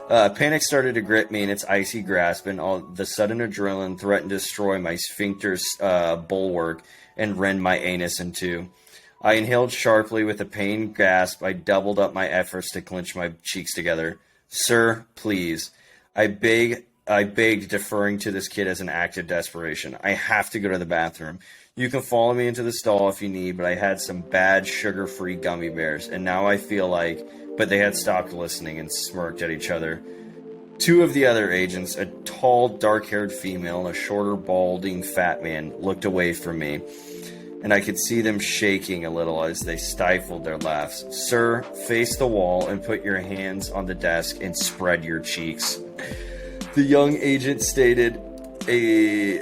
Panic started to grip me in its icy grasp, and all the sudden adrenaline threatened to destroy my sphincter's bulwark and rend my anus in two. I inhaled sharply with a pained gasp. I doubled up my efforts to clench my cheeks together. "Sir, please," I begged, deferring to this kid as an act of desperation. "I have to go to the bathroom. You can follow me into the stall if you need, but I had some bad sugar-free gummy bears, and now I feel like..." But they had stopped listening and smirked at each other. 2 of the other agents, a tall, dark-haired female and a shorter, balding, fat man, looked away from me, and I could see them shaking a little as they stifled their laughs. "Sir, face the wall and put your hands on the desk and spread your cheeks," the young agent stated, a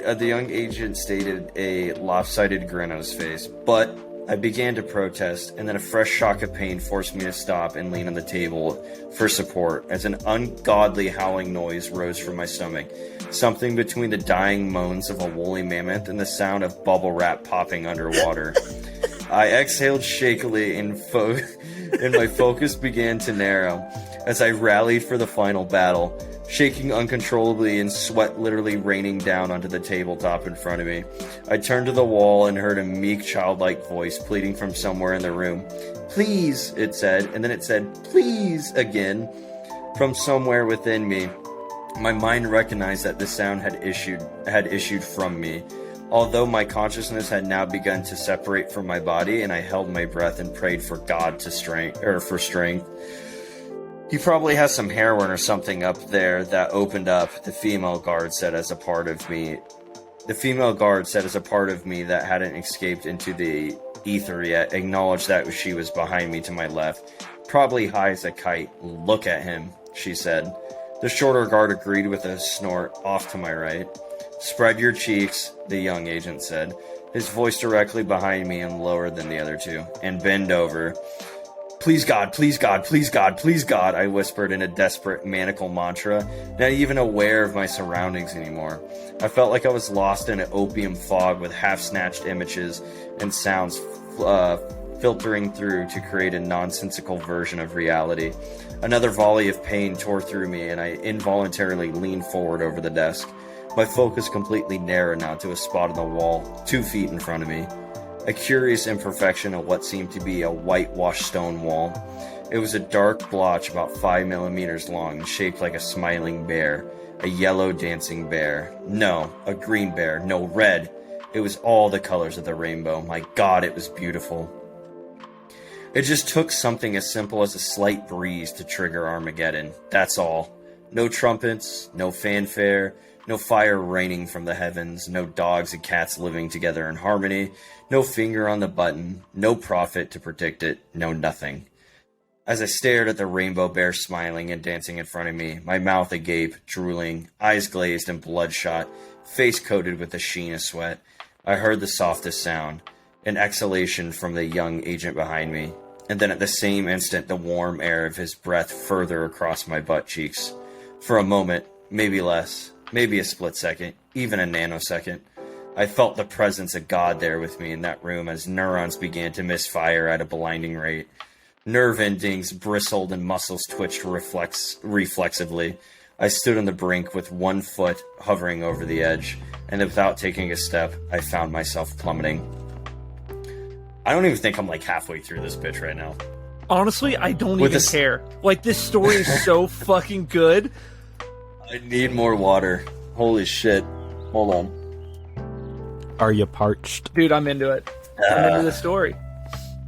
lopsided grin on his face. But I began to protest, and then a fresh shock of pain forced me to stop and lean on the table for support as an ungodly howling noise rose from my stomach, something between the dying moans of a woolly mammoth and the sound of bubble wrap popping underwater. I exhaled shakily, and my focus began to narrow as I rallied for the final battle, shaking uncontrollably and sweat literally raining down onto the tabletop in front of me. I turned to the wall and heard a meek, childlike voice pleading from somewhere in the room. "Please," it said, and then it said, "Please," again, from somewhere within me. My mind recognized that the sound had issued from me. Although my consciousness had now begun to separate from my body, and I held my breath and prayed for God to for strength. He probably has some heroin or something up there that opened up, the female guard said as a part of me. The female guard said as a part of me that hadn't escaped into the ether yet, acknowledged that she was behind me to my left. Probably high as a kite. Look at him, she said. The shorter guard agreed with a snort off to my right. Spread your cheeks, the young agent said, his voice directly behind me and lower than the other two, and bend over. Please God, please God, please God, please God, I whispered in a desperate, maniacal mantra, not even aware of my surroundings anymore. I felt like I was lost in an opium fog with half-snatched images and sounds filtering through to create a nonsensical version of reality. Another volley of pain tore through me, and I involuntarily leaned forward over the desk. My focus completely narrowed now to a spot on the wall, 2 feet in front of me. A curious imperfection of what seemed to be a whitewashed stone wall. It was a dark blotch about 5 millimeters long and shaped like a smiling bear. A yellow dancing bear. No, a green bear. No, red. It was all the colors of the rainbow. My God, it was beautiful. It just took something as simple as a slight breeze to trigger Armageddon. That's all. No trumpets, no fanfare, no fire raining from the heavens, no dogs and cats living together in harmony, no finger on the button, no prophet to predict it, no nothing. As I stared at the rainbow bear smiling and dancing in front of me, my mouth agape, drooling, eyes glazed and bloodshot, face coated with the sheen of sweat, I heard the softest sound, an exhalation from the young agent behind me, and then at the same instant the warm air of his breath further across my butt cheeks. For a moment, maybe less, maybe a split second, even a nanosecond, I felt the presence of God there with me in that room as neurons began to misfire at a blinding rate. Nerve endings bristled and muscles twitched reflexively. I stood on the brink with one foot hovering over the edge, and without taking a step, I found myself plummeting. I don't even think I'm like halfway through this pitch right now. Honestly, I don't even care. Like, this story is so fucking good. I need more water. Holy shit. Hold on. Are you parched? Dude, I'm into it. I'm into the story.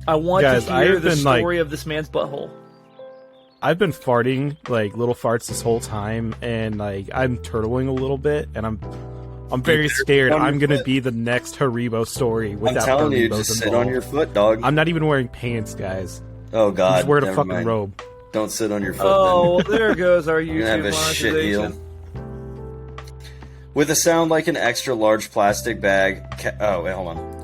I want to hear the story of this man's butthole. I've been farting like little farts this whole time, and like I'm turtling a little bit, and I'm very scared. I'm gonna be the next Haribo story without I'm telling you, Haribos just sit involved. on your foot, dog. I'm not even wearing pants, guys. Oh God, I'm just wearing a never fucking mind. robe. Don't sit on your foot. Oh, then. there goes our You're gonna YouTube have a shit heel. monetization. With a sound like an extra large plastic bag.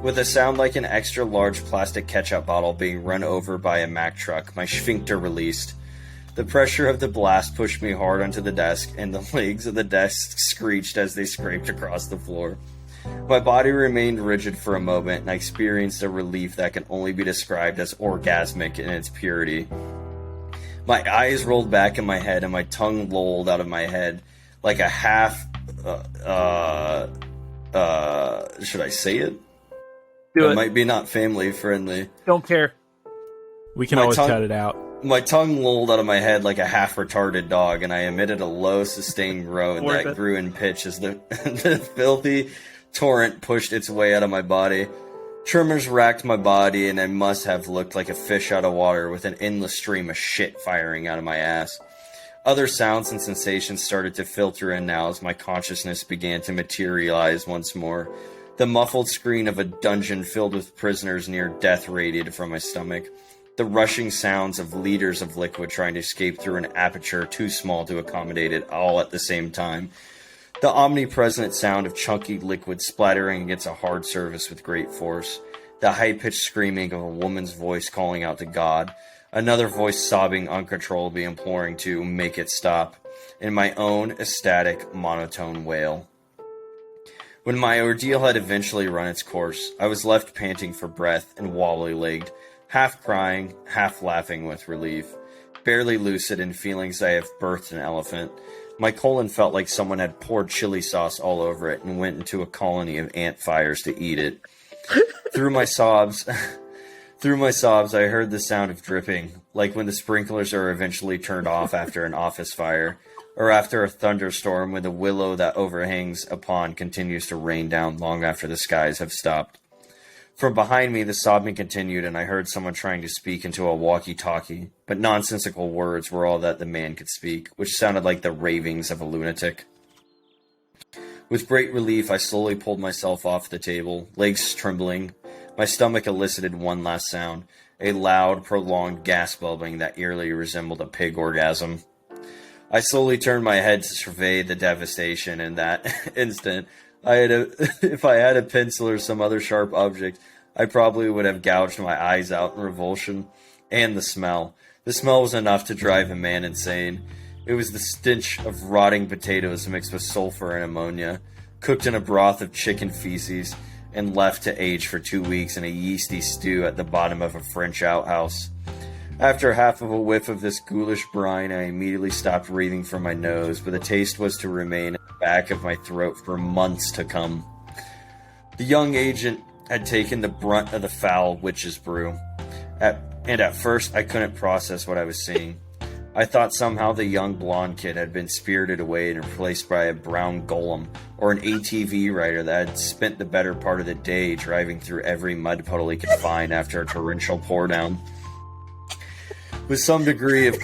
With a sound like an extra large plastic ketchup bottle being run over by a Mack truck, my sphincter released. The pressure of the blast pushed me hard onto the desk, and the legs of the desk screeched as they scraped across the floor. My body remained rigid for a moment, and I experienced a relief that can only be described as orgasmic in its purity. My eyes rolled back in my head, and my tongue lolled out of my head like a half... should I say it? Do it it. might be not family friendly. Don't care. We can always cut it out. My tongue lolled out of my head like a half-retarded dog, and I emitted a low, sustained groan that grew in pitch as the filthy torrent pushed its way out of my body. Tremors racked my body, and I must have looked like a fish out of water with an endless stream of shit firing out of my ass. Other sounds and sensations started to filter in now as my consciousness began to materialize once more. The muffled scream of a dungeon filled with prisoners near death radiated from my stomach. The rushing sounds of liters of liquid trying to escape through an aperture too small to accommodate it all at the same time. The omnipresent sound of chunky liquid splattering against a hard surface with great force. The high-pitched screaming of a woman's voice calling out to God. Another voice sobbing uncontrollably, imploring to make it stop. And my own ecstatic, monotone wail. When my ordeal had eventually run its course, I was left panting for breath and wobbly-legged, half crying, half laughing with relief, barely lucid in feelings I have birthed an elephant. My colon felt like someone had poured chili sauce all over it and went into a colony of ant fires to eat it. Through my sobs, I heard the sound of dripping, like when the sprinklers are eventually turned off after an office fire. or after a thunderstorm when the willow that overhangs a pond continues to rain down long after the skies have stopped. From behind me, the sobbing continued, and I heard someone trying to speak into a walkie-talkie, but nonsensical words were all that the man could speak, which sounded like the ravings of a lunatic. With great relief, I slowly pulled myself off the table, legs trembling. My stomach elicited one last sound, a loud, prolonged gas bubbling that eerily resembled a pig orgasm. I slowly turned my head to survey the devastation. In that instant, if I had a pencil or some other sharp object, I probably would have gouged my eyes out in revulsion. And the smell. The smell was enough to drive a man insane. It was the stench of rotting potatoes mixed with sulfur and ammonia, cooked in a broth of chicken feces, and left to age for 2 weeks in a yeasty stew at the bottom of a French outhouse. After half of a whiff of this ghoulish brine, I immediately stopped breathing from my nose, but the taste was to remain at the back of my throat for months to come. The young agent had taken the brunt of the foul witch's brew, and at first I couldn't process what I was seeing. I thought somehow the young blonde kid had been spirited away and replaced by a brown golem, or an ATV rider that had spent the better part of the day driving through every mud puddle he could find after a torrential pour down. With some degree of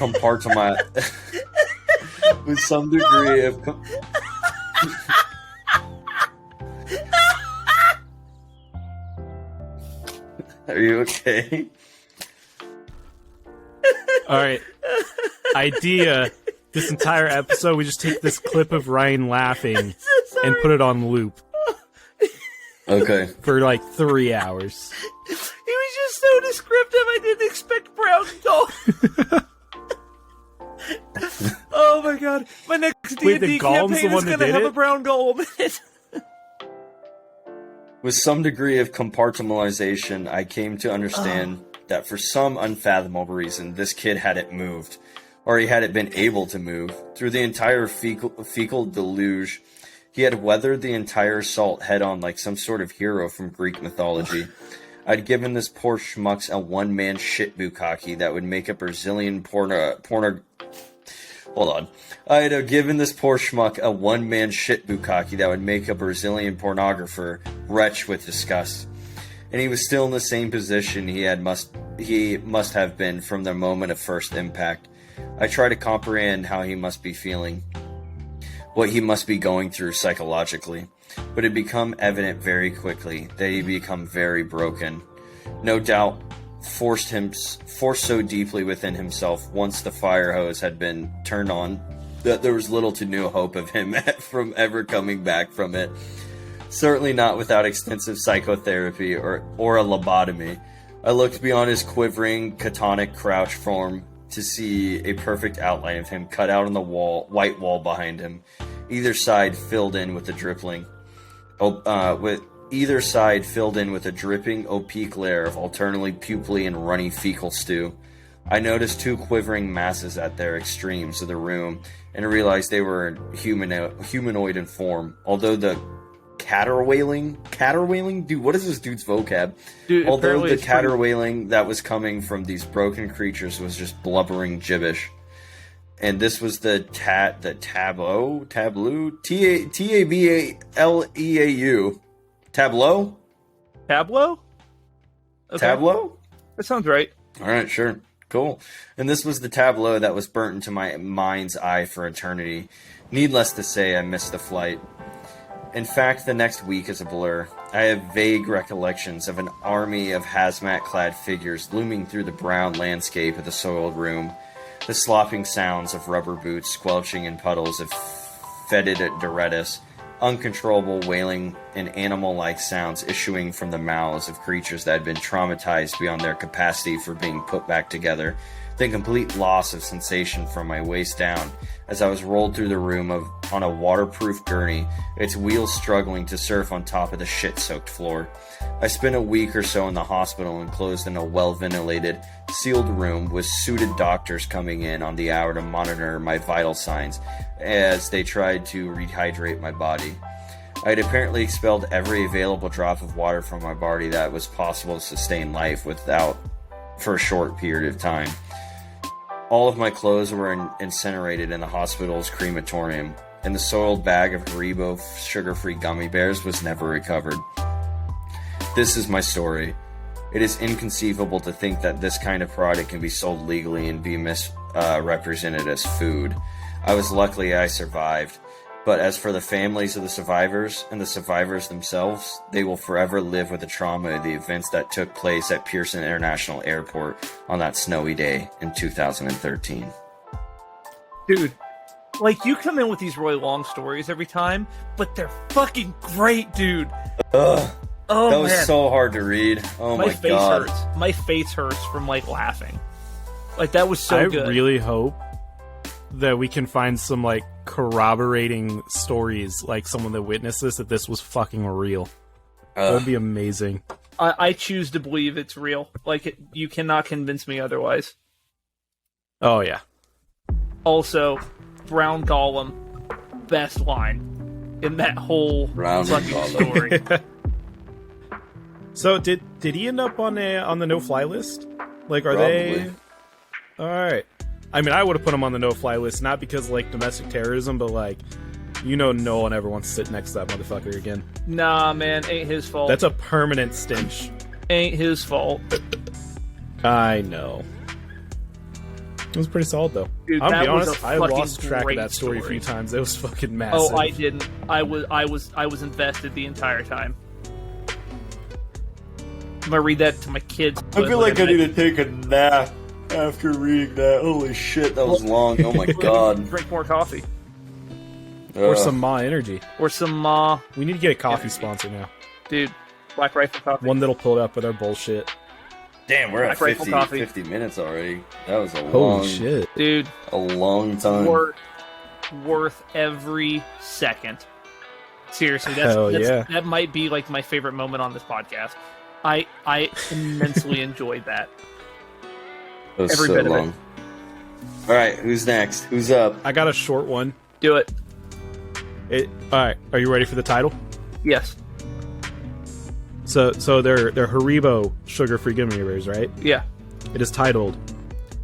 Are you okay? All right. Idea. This entire episode, we just take this clip of Ryan laughing and put it on loop. Okay. For like 3 hours. He was just so descriptive, I didn't expect brown golem. Oh my god. My next D&D campaign is going to have a brown golem in it. With some degree of compartmentalization, I came to understand that for some unfathomable reason, this kid hadn't moved, or he hadn't been able to move. Through the entire fecal deluge, he had weathered the entire assault head-on like some sort of hero from Greek mythology. I'd given this poor schmucks a one-man shit bukkake that would make a Brazilian I'd given this poor schmuck a one-man shit bukkake that would make a Brazilian pornographer retch with disgust. And he was still in the same position he must have been from the moment of first impact. I tried to comprehend how he must be feeling, what he must be going through psychologically, but it became evident very quickly that he'd become very broken. No doubt, forced so deeply within himself once the fire hose had been turned on that there was little to no hope of him from ever coming back from it. Certainly not without extensive psychotherapy or a lobotomy. I looked beyond his quivering, catonic crouch form to see a perfect outline of him cut out on the white wall behind him, either side filled in with a dripping, opaque layer of alternately pupilly and runny fecal stew. I noticed two quivering masses at their extremes of the room and realized they were humanoid in form, although the caterwailing? Dude, what is this dude's vocab? Dude, although the caterwailing that was coming from these broken creatures was just blubbering gibbish. And this was the tableau? T-A-B-A-L-E-A-U. Tableau? Tableau? Okay. Tableau? That sounds right. Alright, sure. Cool. And this was the tableau that was burnt into my mind's eye for eternity. Needless to say, I missed the flight. In fact, the next week is a blur. I have vague recollections of an army of hazmat-clad figures looming through the brown landscape of the soiled room, the slopping sounds of rubber boots squelching in puddles of fetid diretis, uncontrollable wailing and animal-like sounds issuing from the mouths of creatures that had been traumatized beyond their capacity for being put back together, then complete loss of sensation from my waist down as I was rolled through the room on a waterproof gurney, its wheels struggling to surf on top of the shit-soaked floor. I spent a week or so in the hospital enclosed in a well-ventilated, sealed room with suited doctors coming in on the hour to monitor my vital signs as they tried to rehydrate my body. I had apparently expelled every available drop of water from my body that was possible to sustain life for a short period of time. All of my clothes were incinerated in the hospital's crematorium, and the soiled bag of Haribo sugar-free gummy bears was never recovered. This is my story. It is inconceivable to think that this kind of product can be sold legally and be misrepresented as food. Luckily I survived. But as for the families of the survivors and the survivors themselves, they will forever live with the trauma of the events that took place at Pearson International Airport on that snowy day in 2013. Dude, like, you come in with these really long stories every time, but they're fucking great, dude. Ugh. Oh, that was man. so hard to read. Oh my face god. Hurts. My face hurts from, like, laughing. Like, that was so good. I really hope that we can find some, like, corroborating stories, like someone that witnessed this, that this was fucking real. That would be amazing. I choose to believe it's real. Like, you cannot convince me otherwise. Oh, yeah. Also, Brown Golem, best line in that whole Brown fucking story. So, did he end up on the no-fly list? Like, are Probably. they... Alright. I mean, I would have put him on the no-fly list, not because, like, domestic terrorism, but, like, no one ever wants to sit next to that motherfucker again. Nah, man, ain't his fault. That's a permanent stench. Ain't his fault. I know. It was pretty solid, though. Dude, I'll that be was honest, a I fucking lost track of great that story a story. few times. It was fucking massive. Oh, I didn't. I was invested the entire time. I'm gonna read that to my kids. I feel like I need to take a nap after reading that. Holy shit, that was long. Oh my god. Drink more coffee. Or some MAW Energy. Or some MAW. We need to get a coffee sponsor now. Dude, Black Rifle Coffee. One that'll pull it up with our bullshit. Damn, we're at Black Rifle 50, Coffee. 50 minutes already. That was a Holy shit. Dude, a long time. worth every second. Seriously, Hell yeah. that might be like my favorite moment on this podcast. I immensely enjoyed that. That was every so bit of it. long. Alright, who's next? Who's up? I got a short one. Do it. Alright, are you ready for the title? Yes. So they're Haribo sugar-free gummy bears, right? Yeah. It is titled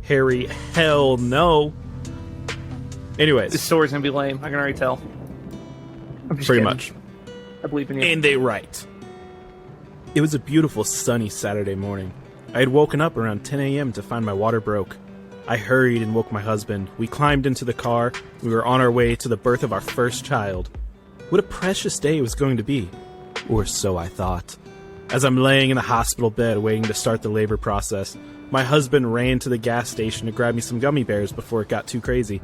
Harry Hell No. Anyways, This story's gonna be lame. I can already tell. I'm just pretty kidding. much. I believe in you. And they write. It was a beautiful sunny Saturday morning. I had woken up around 10 a.m. to find my water broke. I hurried and woke my husband. We climbed into the car. We were on our way to the birth of our first child. What a precious day it was going to be. Or so I thought. As I'm laying in the hospital bed waiting to start the labor process, my husband ran to the gas station to grab me some gummy bears before it got too crazy.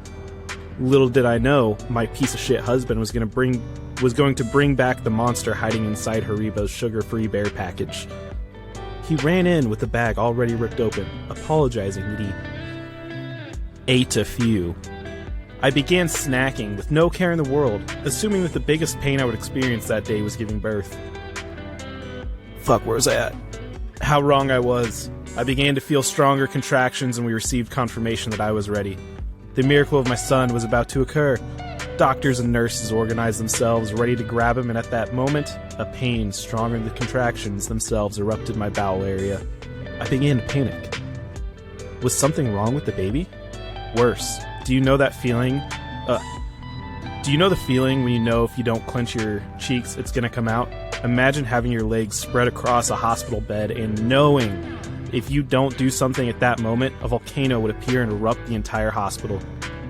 Little did I know, my piece of shit husband was going to bring back the monster hiding inside Haribo's sugar-free bear package. He ran in with the bag already ripped open, apologizing that he ate a few. I began snacking with no care in the world, assuming that the biggest pain I would experience that day was giving birth. Fuck, where was I at? How wrong I was. I began to feel stronger contractions and we received confirmation that I was ready. The miracle of my son was about to occur. Doctors and nurses organized themselves, ready to grab him, and at that moment, a pain stronger than the contractions themselves erupted my bowel area. I began to panic. Was something wrong with the baby? Worse, do you know that feeling? Do you know the feeling when you know if you don't clench your cheeks, it's gonna come out? Imagine having your legs spread across a hospital bed and knowing if you don't do something at that moment, a volcano would appear and erupt the entire hospital.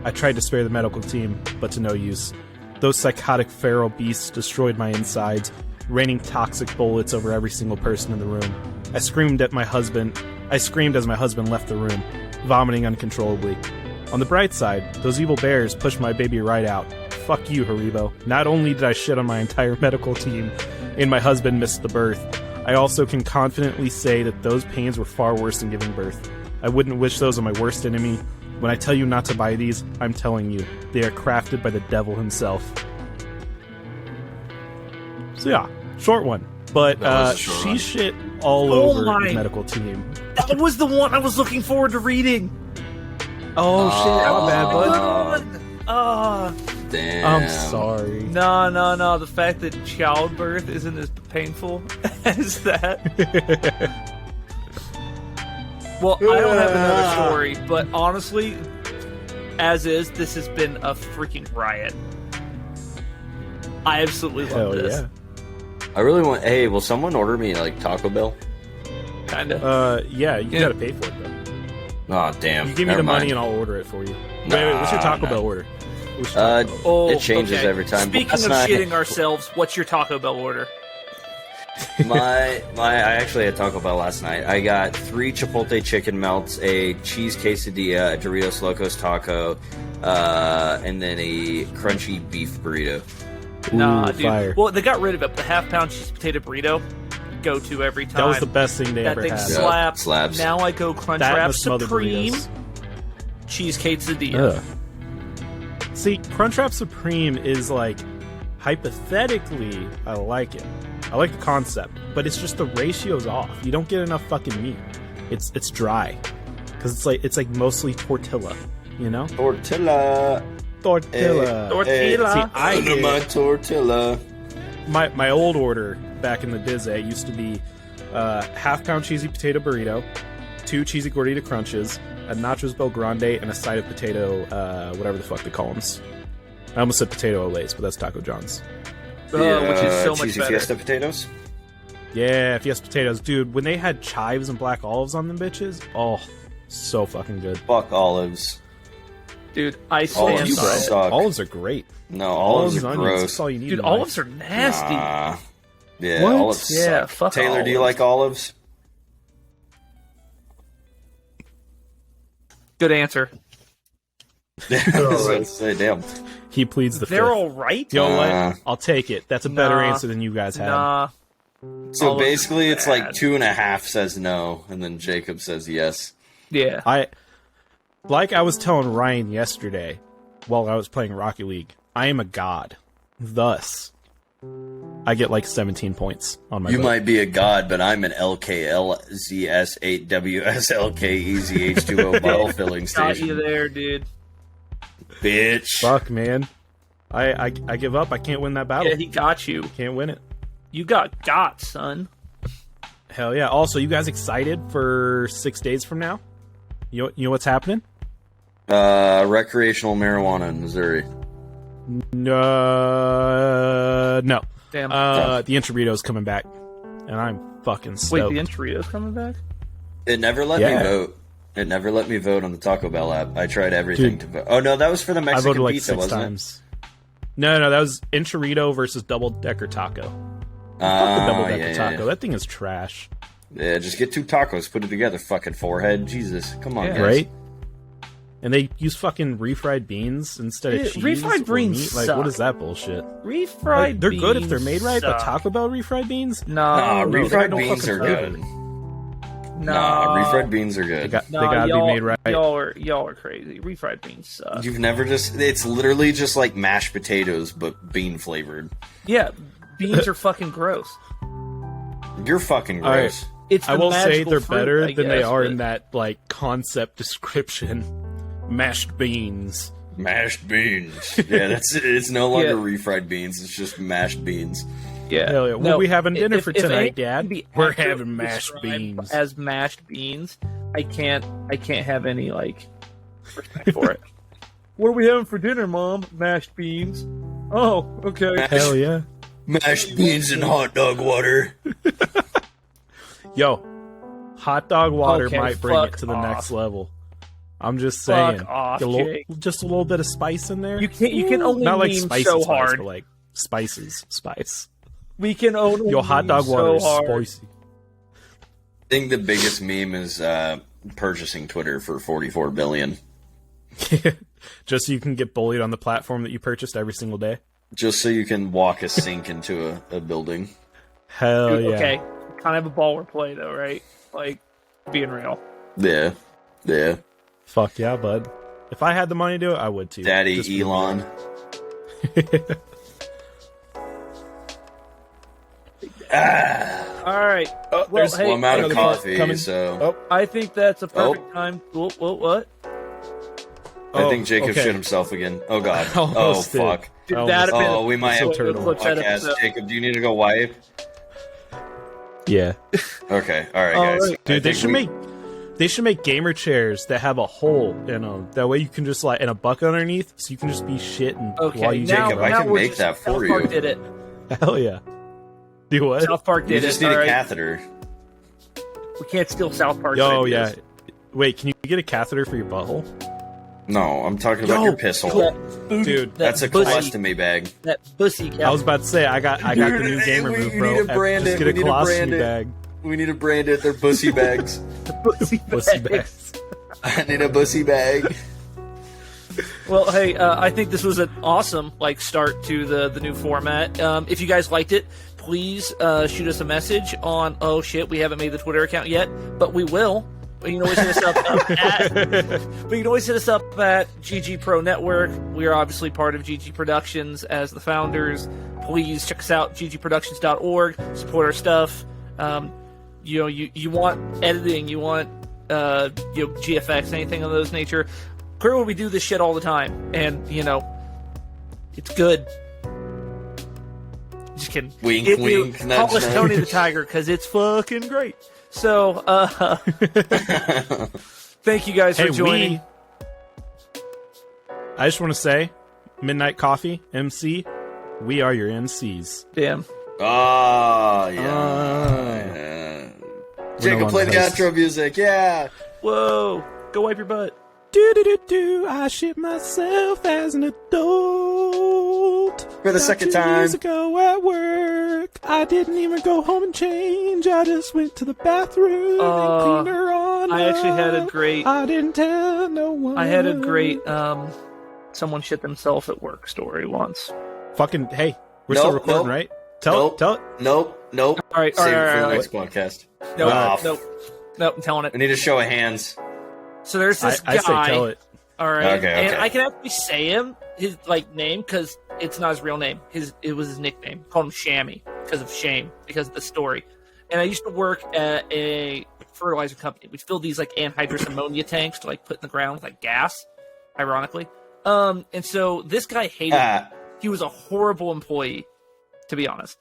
I tried to spare the medical team, but to no use. Those psychotic feral beasts destroyed my insides, raining toxic bullets over every single person in the room. I screamed as my husband left the room, vomiting uncontrollably. On the bright side, those evil bears pushed my baby right out. Fuck you, Haribo. Not only did I shit on my entire medical team, and my husband missed the birth, I also can confidently say that those pains were far worse than giving birth. I wouldn't wish those on my worst enemy. When I tell you not to buy these, I'm telling you, they are crafted by the devil himself. So yeah, short one. But she shit all over the medical team. That was the one I was looking forward to reading. Oh shit, how bad, bud? Damn. I'm sorry. No. The fact that childbirth isn't as painful as that. Well, I don't have another story, but honestly, as is, this has been a freaking riot. I absolutely love this. Yeah. I really want. Hey, will someone order me like Taco Bell? Kinda. Yeah, you gotta pay for it though. Oh damn! You give me the money and I'll order it for you. Wait, what's your Taco Bell order? It changes every time. Speaking of shitting ourselves, what's your Taco Bell order? I actually had Taco Bell last night. I got 3 Chipotle chicken melts, a cheese quesadilla, a Doritos Locos taco, and then a crunchy beef burrito. Nah, Ooh, dude. fire. Well, they got rid of it. The half-pound cheese potato burrito, go to every time. That was the best thing they that ever thing had. slaps. Slaps. Now I go Crunchwrap That and the smothered Supreme, burritos. cheese quesadilla. Ugh. See, Crunchwrap Supreme is like, hypothetically, I like it. I like the concept, but it's just the ratio's off. You don't get enough fucking meat. It's dry because it's like mostly tortilla, you know? Tortilla. Tortilla. Tortilla. See, I Under my did, tortilla. my old order back in the Dizzy used to be half-pound cheesy potato burrito, 2 cheesy gordita crunches, a nachos Bel Grande, and a side of potato, whatever the fuck they call them. I almost said potato olays, but that's Taco John's. Which is so much cheesy better. Fiesta potatoes. Yeah, Fiesta potatoes. Dude, when they had chives and black olives on them bitches, oh, so fucking good. Fuck olives. Dude, I Olives stand You, by bro. it. suck. Olives are great. No, olives and are onions, gross. that's all you need Dude, in life. olives are nasty. Yeah, What? olives Yeah, suck. fuck Taylor, do you olives. like olives? Good answer. I was about to say, damn. He pleads the They're fifth. all right. You know Uh, what? I'll take it. That's a better Nah. answer than you guys had. Nah. So Olives basically, are it's like bad. 2.5 says no, and then Jacob says yes. Yeah. Like I was telling Ryan yesterday while I was playing Rocket League, I am a god. Thus, I get like 17 points on my You vote. might be a god, but I'm an LKLZS8WSLKEZH2O bottle filling Got you station. there, dude. Bitch. Fuck, man. I give up. I can't win that battle. Yeah, he got you. Can't win it. You got, son. Hell yeah. Also, you guys excited for 6 days from now? You know what's happening? Recreational marijuana in Missouri. No. Damn. The Introrito's coming back, and I'm fucking Wait, stoked. the Enchiritos coming back? It never let Yeah. me vote. It never let me vote on the Taco Bell app. I tried everything to vote. Oh no, that was for the I Mexican voted like pizza, 6 wasn't times. No, that was Enchirito versus Double Decker Taco. it? Fuck the Double Decker yeah, Taco. yeah. That thing is trash. Yeah, just get 2 tacos, put it together, fucking forehead. Jesus, come on, Yeah. guys. Right? And they use fucking refried beans instead of Dude, cheese. refried or beans meat. Like, suck. what is that bullshit? Refried Like, they're good if beans they're made right, but suck. Taco Bell refried beans? Nah, No, they refried got no beans fucking are flavor. good. No, Nah, refried beans are good. They gotta be made right. Y'all are crazy. Refried beans suck. You've never it's literally just like mashed potatoes, but bean flavored. Yeah, beans are fucking gross. You're fucking All right. gross. It's I the will say magical they're fruit, better I than they guess, are but- in that like concept description. Mashed beans. Mashed beans. Yeah, it's no longer Yeah. refried beans, it's just mashed beans. Yeah. Hell yeah. What are we having dinner for tonight, anything Dad? can be We're accurately having mashed described beans. As mashed beans, I can't have any like respect for it. What are we having for dinner, Mom? Mashed beans. Oh, okay. Hell yeah. Mashed beans and hot dog water. Yo, hot dog water Okay, might bring it fuck to the off. next level. I'm just Fuck saying. off, Get a little- Jake. just a little bit of spice in there. You can only Not like meme spicy so spice, hard. but like spices spice. We can only Yo, hot meme dog water so is hard. spicy. I think the biggest meme is purchasing Twitter for $44 billion. Just so you can get bullied on the platform that you purchased every single day. Just so you can walk a sink into a building. Hell yeah. Okay, kind of a baller play though, right? Like being real. Yeah. Yeah. Fuck yeah, bud. If I had the money to do it, I would too. Daddy Just Elon. All right. Oh, Well, there's hey, Well, I'm out of another coffee, coming. so Oh, I think that's a perfect time. What? I think Jacob okay. shit himself again. Oh god. Almost Oh did. fuck. Dude, Oh, that'd have been Oh, we might have a turtle. Let's that podcast. episode. Jacob, do you need to go wipe? yeah. Okay. All right, All guys. right. I Dude, they think should make They should make gamer chairs that have a hole in them. That way you can just and a bucket underneath, so you can just be shitting while you Jacob, I can make that for South you. Park did it. Hell yeah. Do what? South Park did You just it. need All a right. catheter. We can't steal South Park. Oh yeah. Wait, can you get a catheter for your butthole? No, I'm talking about your piss hole. Dude, That's a colostomy bag. That pussy. I was about to say I got the new gamer move, we bro. need to brand Just it. get We a need to brand colostomy it. bag. We need to brand it. They're bussy bags. pussy Pussy bag. bags. I need a bussy bag. Well, hey, I think this was an awesome start to the new format. If you guys liked it, please shoot us a message on. Oh shit, we haven't made the Twitter account yet, but we will. You can always hit us up at GG Pro Network. We are obviously part of GG Productions as the founders. Please check us out, ggproductions.org. Support our stuff. You want editing, you want GFX, anything of those nature. Clearly, we do this shit all the time, and it's good. Just kidding. Wink, If wink, you nudge, polish nudge. Tony the Tiger because it's fucking great. So, thank you guys for joining. I just want to say, Midnight Coffee, MC, we are your MCs. Damn. Oh, yeah. Jacob, play the outro music. Yeah. Whoa. Go wipe your butt. Do, I shit myself as an adult. For the second time. Years ago at work, I didn't even go home and change. I just went to the bathroom and cleaned her on. I actually had a great. I didn't tell no one. I had a great. Someone shit themselves at work story once. Fucking hey, we're still recording, right? Tell it. Nope. All right. Save it for the next podcast. Nope. I'm telling it. I need a show of hands. So there's this guy. I say tell it. All right. Okay. And I can actually say his name because it's not his real name. It was his nickname. I called him Shammy because of shame, because of the story. And I used to work at a fertilizer company. We'd fill these anhydrous ammonia tanks to put in the ground with gas, ironically. And so this guy hated me. He was a horrible employee, to be honest.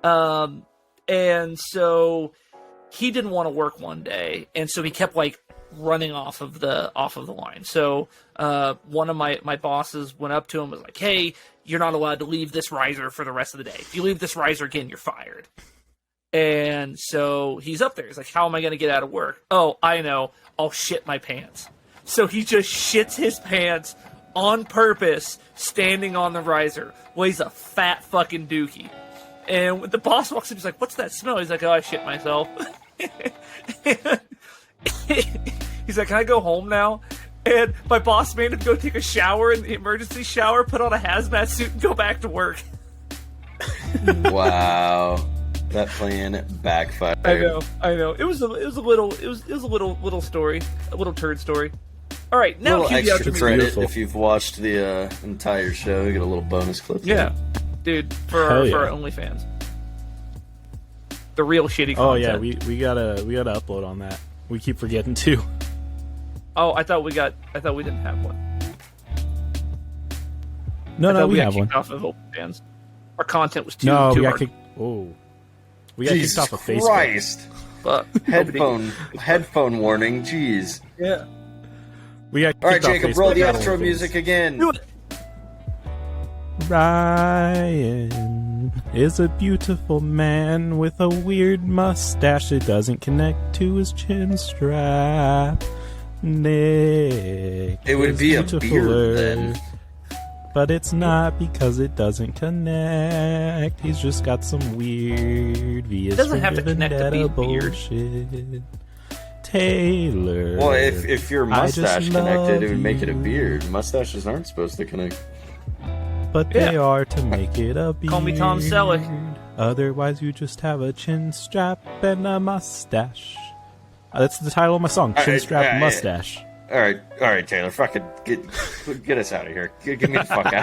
And so he didn't want to work one day, and so he kept running off of the line. So one of my bosses went up to him and was like, "Hey, you're not allowed to leave this riser for the rest of the day. If you leave this riser again, you're fired." And so he's up there. He's like, "How am I going to get out of work?" "Oh, I know. I'll shit my pants." So he just shits his pants on purpose, standing on the riser. Well, he's a fat fucking dookie. And when the boss walks in, he's like, "What's that smell?" He's like, "Oh, I shit myself." He's like, "Can I go home now?" And my boss made him go take a shower in the emergency shower, put on a hazmat suit, and go back to work. Wow, that plan backfired. I know. It was a little story, a little turd story. All right, now A little cue the extra outro credit Beautiful. if you've watched the entire show. You get a little bonus clip. Yeah, dude, for our OnlyFans, the real shitty content. Oh yeah, we gotta upload on that. We keep forgetting to. Oh, I thought we didn't have one. No, we got have one. kicked off of OnlyFans. Our content was too We got hard. kicked. Oh, we got Jesus kicked off of Facebook. Christ. But Headphone warning. Jeez. yeah. We got All right, kicked off Jacob, Facebook. roll the Not outro OnlyFans. music again. Do it. Ryan is a beautiful man with a weird mustache that doesn't connect to his chin strap. Nick, It would is be a beard beautifuler, then. but it's not because it doesn't connect. He's just got some weird Via It doesn't have to Vendetta connect to be a beard. bullshit. Taylor. Well, if your I just mustache connected, it would make it a love beard. Mustaches aren't supposed to connect. But they are to make it a beard. Call me Tom Selleck. Otherwise, you just have a chin strap and a mustache. That's the title of my song, Chin Strap and Mustache. All right, Taylor. Fucking get us out of here. Get me the fuck out.